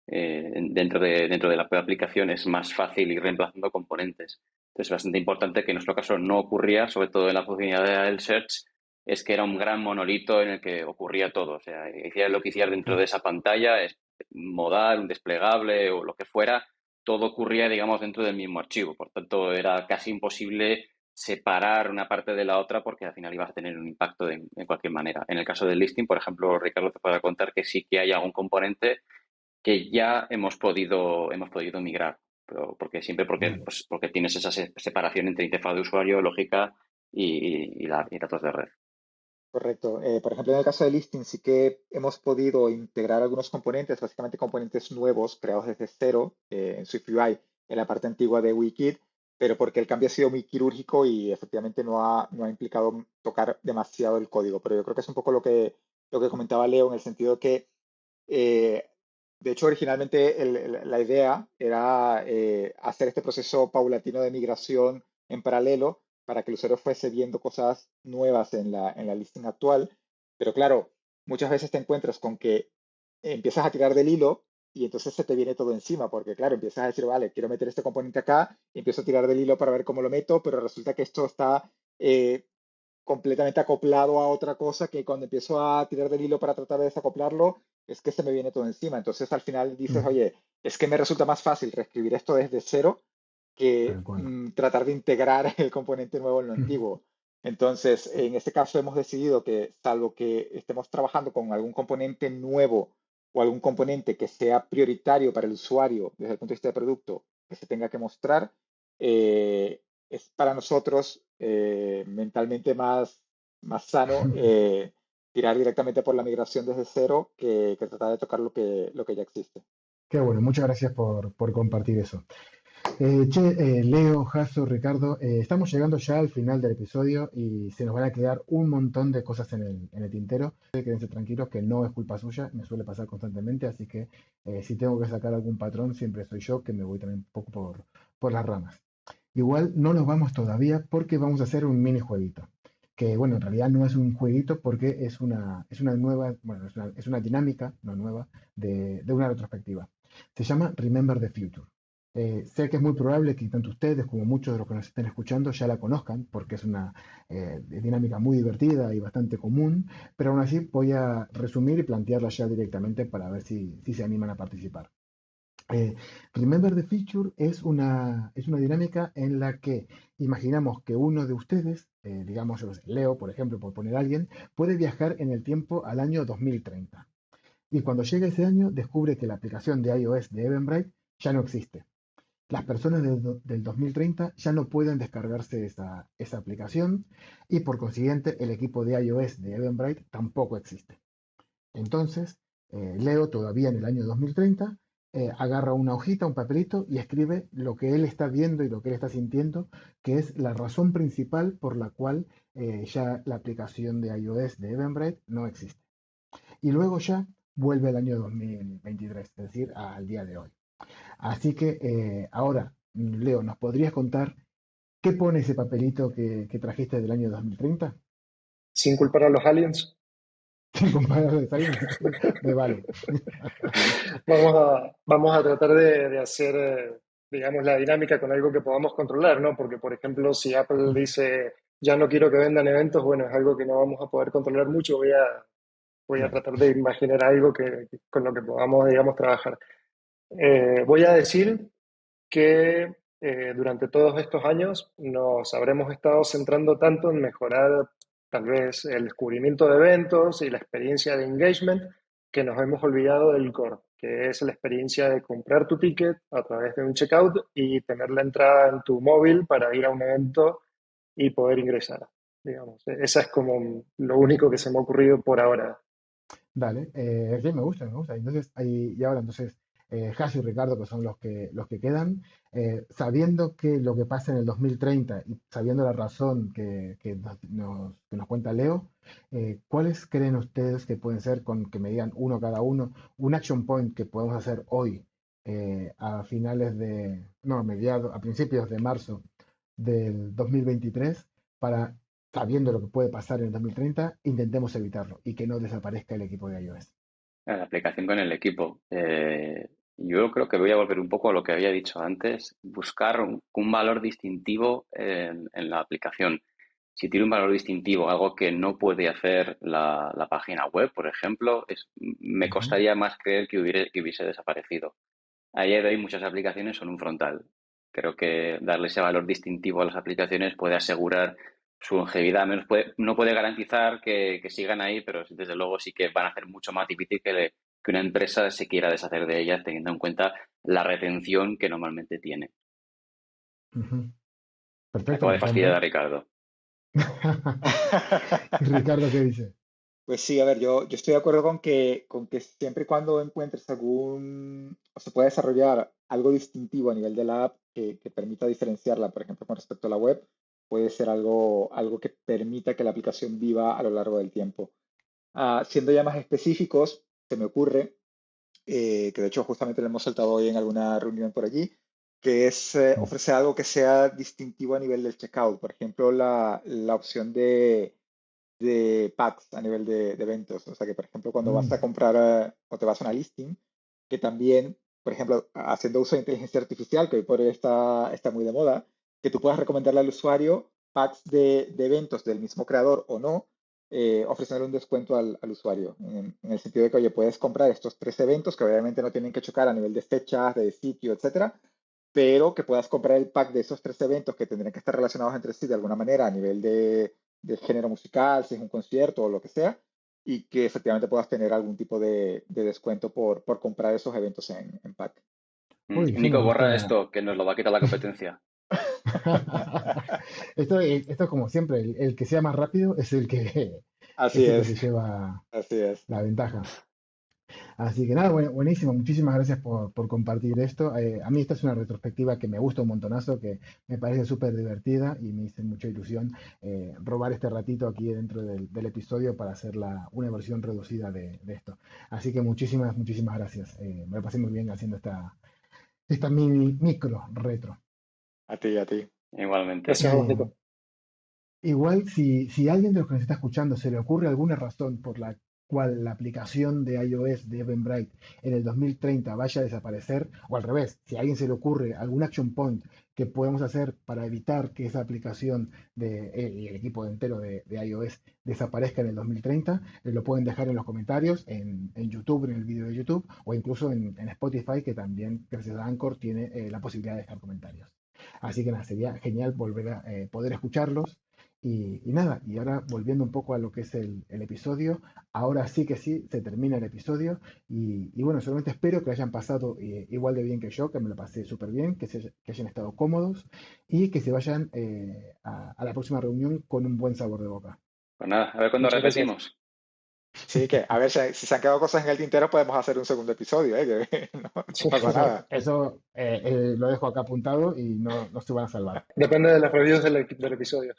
Speaker 3: dentro de la propia aplicación es más fácil ir reemplazando componentes. Entonces, es bastante importante que en nuestro caso no ocurría, sobre todo en la funcionalidad del search, es que era un gran monolito en el que ocurría todo. O sea, hicieras lo que hicieras dentro de
Speaker 1: mm,
Speaker 3: esa pantalla, es modal, un desplegable o lo que fuera, todo ocurría, digamos, dentro del mismo archivo. Por tanto, era casi imposible separar una parte de la otra porque al final ibas a tener un impacto de, en cualquier manera. manera. En el caso del listing, por ejemplo, Ricardo te podrá contar que sí que hay algún componente que ya hemos podido migrar, pero
Speaker 1: Vale.
Speaker 3: porque tienes esa separación entre interfaz de usuario, lógica y datos de red.
Speaker 4: Correcto. Por ejemplo, en el caso de Listing sí que hemos podido integrar algunos componentes, básicamente componentes nuevos creados desde cero en SwiftUI en la parte antigua de Wikit, pero porque el cambio ha sido muy quirúrgico y efectivamente no ha implicado tocar demasiado el código. Pero yo creo que es un poco lo que comentaba Leo en el sentido de que, eh, de hecho, originalmente la idea era hacer este proceso paulatino de migración en paralelo para que el usuario fuese viendo cosas nuevas en la listing actual. Pero claro, muchas veces te encuentras con que empiezas a tirar del hilo y entonces se te viene todo encima, porque claro, empiezas a decir, vale, quiero meter este componente acá, y empiezo a tirar del hilo para ver cómo lo meto, pero resulta que esto está eh, completamente acoplado a otra cosa que cuando empiezo a tirar del hilo para tratar de desacoplarlo, es que se me viene todo encima. Entonces al final dices,
Speaker 1: Ujú.
Speaker 4: oye, es que me resulta más fácil reescribir esto desde cero que
Speaker 1: Tal cual.
Speaker 4: tratar de integrar el componente nuevo en lo antiguo. Entonces, en este caso hemos decidido que, salvo que estemos trabajando con algún componente nuevo o algún componente que sea prioritario para el usuario desde el punto de vista de producto, que se tenga que mostrar, es para nosotros mentalmente más sano tirar directamente por la migración desde cero que tratar de tocar lo que ya existe.
Speaker 1: Qué bueno, muchas gracias por compartir eso. Leo, Jaso, Ricardo, estamos llegando ya al final del episodio y se nos van a quedar un montón de cosas en el tintero. Quédense tranquilos que no es culpa suya, me suele pasar constantemente, así que si tengo que sacar algún patrón, siempre soy yo que me voy también un poco por las ramas. Igual no nos vamos todavía porque vamos a hacer un mini jueguito. Que bueno, en realidad no es un jueguito porque es una nueva, bueno, es una dinámica, no nueva, de una retrospectiva. Se llama Remember the Future. Sé que es muy probable que tanto ustedes como muchos de los que nos estén escuchando ya la conozcan, porque es una dinámica muy divertida y bastante común, pero aún así voy a resumir y plantearla ya directamente para ver si se animan a participar. Eh, Remember the Future es una dinámica en la que imaginamos que uno de ustedes, digamos yo qué sé, Leo, por ejemplo, por poner a alguien, puede viajar en el tiempo al año 2030. Y cuando llega ese año, descubre que la aplicación de iOS de Eventbrite ya no existe. Las personas del 2030 ya no pueden descargarse esa aplicación y por consiguiente el equipo de iOS de Eventbrite tampoco existe. Entonces, Leo, todavía en el año 2030, agarra una hojita, un papelito y escribe lo que él está viendo y lo que él está sintiendo, que es la razón principal por la cual ya la aplicación de iOS de Eventbrite no existe. Y luego ya vuelve el año 2023, es decir, al día de hoy. Así que ahora, Leo, ¿nos podrías contar qué pone ese papelito que trajiste del año 2030?
Speaker 2: Sin culpar a los aliens.
Speaker 1: Sin comparar de alguien, me vale.
Speaker 2: Vamos a tratar de hacer, digamos, la dinámica con algo que podamos controlar, ¿no? Porque, por ejemplo, si Apple dice, ya no quiero que vendan eventos, bueno, es algo que no vamos a poder controlar mucho. Voy a
Speaker 1: Claro.
Speaker 2: tratar de imaginar algo con lo que podamos, digamos, trabajar. Voy a decir que durante todos estos años nos habremos estado centrando tanto en mejorar tal vez el descubrimiento de eventos y la experiencia de engagement que nos hemos olvidado del core, que es la experiencia de comprar tu ticket a través de un checkout y tener la entrada en tu móvil para ir a un evento y poder ingresar. Digamos, esa es como lo único que se me ha ocurrido por ahora.
Speaker 1: Dale, sí, me gusta, me gusta. Entonces, y ahora, entonces, Hash y Ricardo, que son los que quedan, sabiendo que lo que pasa en el 2030 y sabiendo la razón que nos cuenta Leo, ¿cuáles creen ustedes que pueden ser, con que me digan uno cada uno, un action point que podemos hacer hoy, a finales no, a principios de marzo del 2023, para sabiendo lo que puede pasar en el 2030, intentemos evitarlo y que no desaparezca el equipo de iOS?
Speaker 3: La aplicación con el equipo. Yo creo que voy a volver un poco a lo que había dicho antes, buscar un valor distintivo en la aplicación. Si tiene un valor distintivo, algo que no puede hacer la página web, por ejemplo, me
Speaker 1: Ujú.
Speaker 3: costaría más creer que hubiese desaparecido. A día de hoy muchas aplicaciones son un frontal. Creo que darle ese valor distintivo a las aplicaciones puede asegurar su longevidad. No puede garantizar que sigan ahí, pero desde luego sí que van a hacer mucho más difícil que una empresa se quiera deshacer de ellas, teniendo en cuenta la retención que normalmente tiene.
Speaker 1: Ujú.
Speaker 3: Me
Speaker 1: Perfecto,
Speaker 3: acabo
Speaker 1: me
Speaker 3: de fastidiar a
Speaker 1: encanta.
Speaker 3: Ricardo.
Speaker 1: ¿Y Ricardo qué dice?
Speaker 4: Pues sí, a ver, yo estoy de acuerdo con que siempre y cuando encuentres o se pueda desarrollar algo distintivo a nivel de la app que permita diferenciarla, por ejemplo, con respecto a la web, puede ser algo que permita que la aplicación viva a lo largo del tiempo. Siendo ya más específicos, se me ocurre, que de hecho justamente lo hemos saltado hoy en alguna reunión por allí, que es
Speaker 1: Mm.
Speaker 4: ofrecer algo que sea distintivo a nivel del checkout. Por ejemplo, la opción de packs a nivel de eventos. O sea que, por ejemplo, cuando vas a
Speaker 1: Mm.
Speaker 4: comprar o te vas a una listing, que también, por ejemplo, haciendo uso de inteligencia artificial, que hoy por hoy está muy de moda, que tú puedas recomendarle al usuario packs de eventos del mismo creador o no, ofreciéndole un descuento al usuario, en el sentido de que, oye, puedes comprar estos 3 eventos que obviamente no tienen que chocar a nivel de fechas, de sitio, etcétera, pero que puedas comprar el pack de esos 3 eventos que tendrían que estar relacionados entre sí de alguna manera a nivel de género musical, si es un concierto o lo que sea, y que efectivamente puedas tener algún tipo de descuento por comprar esos eventos en pack.
Speaker 1: Uy, eso me
Speaker 3: Nico, borra
Speaker 1: gusta.
Speaker 3: esto, que nos lo va a quitar la competencia.
Speaker 1: Esto es como siempre, el que sea más rápido es el que,
Speaker 4: Así
Speaker 1: es el que
Speaker 4: es,
Speaker 1: se lleva
Speaker 4: así es.
Speaker 1: la ventaja. Así que nada, buenísimo, muchísimas gracias por compartir esto. A mí esta es una retrospectiva que me gusta un montonazo, que me parece súper divertida y me hizo mucha ilusión robar este ratito aquí dentro del episodio para hacer una versión reducida de esto. Así que muchísimas gracias. Me lo pasé muy bien haciendo esta mini micro retro.
Speaker 4: A ti, a ti.
Speaker 3: Igualmente.
Speaker 2: Gracias a vos,
Speaker 1: Y
Speaker 2: Nico.
Speaker 1: igual, si a alguien de los que nos está escuchando se le ocurre alguna razón por la cual la aplicación de iOS de Eventbrite en el 2030 vaya a desaparecer, o al revés, si a alguien se le ocurre algún action point que podemos hacer para evitar que esa aplicación y el equipo entero de iOS desaparezca en el 2030, lo pueden dejar en los comentarios, en YouTube, en el vídeo de YouTube, o incluso en Spotify, que también, gracias a Anchor, tiene la posibilidad de dejar comentarios. Así que nada, sería genial volver a poder escucharlos y nada, y ahora volviendo un poco a lo que es el episodio, ahora sí que sí, se termina el episodio y bueno, solamente espero que hayan pasado igual de bien que yo, que me lo pasé súper bien, que hayan estado cómodos y que se vayan a la próxima reunión con un buen sabor de boca.
Speaker 3: Pues nada, a ver cuándo
Speaker 2: Muchas gracias.
Speaker 3: repetimos.
Speaker 4: Sí, que a ver si se han quedado cosas en el tintero, podemos hacer un segundo episodio, ¿eh? Que no
Speaker 2: Sí.
Speaker 4: pasa nada.
Speaker 1: Eso lo dejo acá apuntado y no se van a salvar.
Speaker 2: Depende de los reviews del episodio.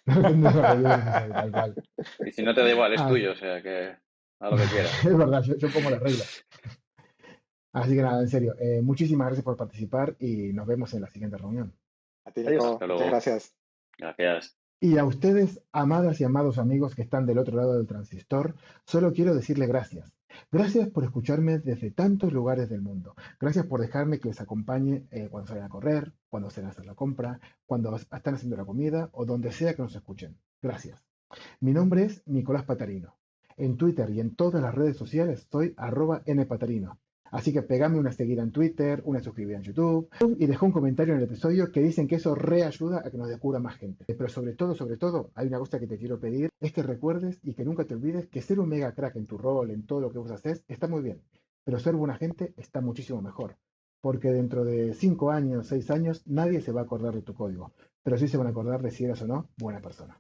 Speaker 1: Depende de los reviews del episodio, tal cual.
Speaker 3: Y si no te da igual, es
Speaker 1: Ah,
Speaker 3: tuyo, o sea que haz lo que quieras.
Speaker 1: es verdad, yo pongo las reglas. Así que nada, en serio, muchísimas gracias por participar y nos vemos en la siguiente reunión.
Speaker 4: A ti,
Speaker 2: Adiós.
Speaker 4: Nico,
Speaker 3: Hasta
Speaker 4: muchas
Speaker 3: luego.
Speaker 4: gracias.
Speaker 3: Gracias.
Speaker 1: Y a ustedes, amadas y amados amigos que están del otro lado del transistor, solo quiero decirles gracias. Gracias por escucharme desde tantos lugares del mundo. Gracias por dejarme que les acompañe cuando salen a correr, cuando se van a hacer la compra, cuando están haciendo la comida o donde sea que nos escuchen. Gracias. Mi nombre es Nicolás Patarino. En Twitter y en todas las redes sociales soy @npatarino. Así que pegame una seguida en Twitter, una suscribida en YouTube y deja un comentario en el episodio que dicen que eso reayuda a que nos descubra más gente. Pero sobre todo, hay una cosa que te quiero pedir, es que recuerdes y que nunca te olvides que ser un mega crack en tu rol, en todo lo que vos haces, está muy bien. Pero ser buena gente está muchísimo mejor. Porque dentro de 5 años, 6 años, nadie se va a acordar de tu código. Pero sí se van a acordar de si eras o no buena persona.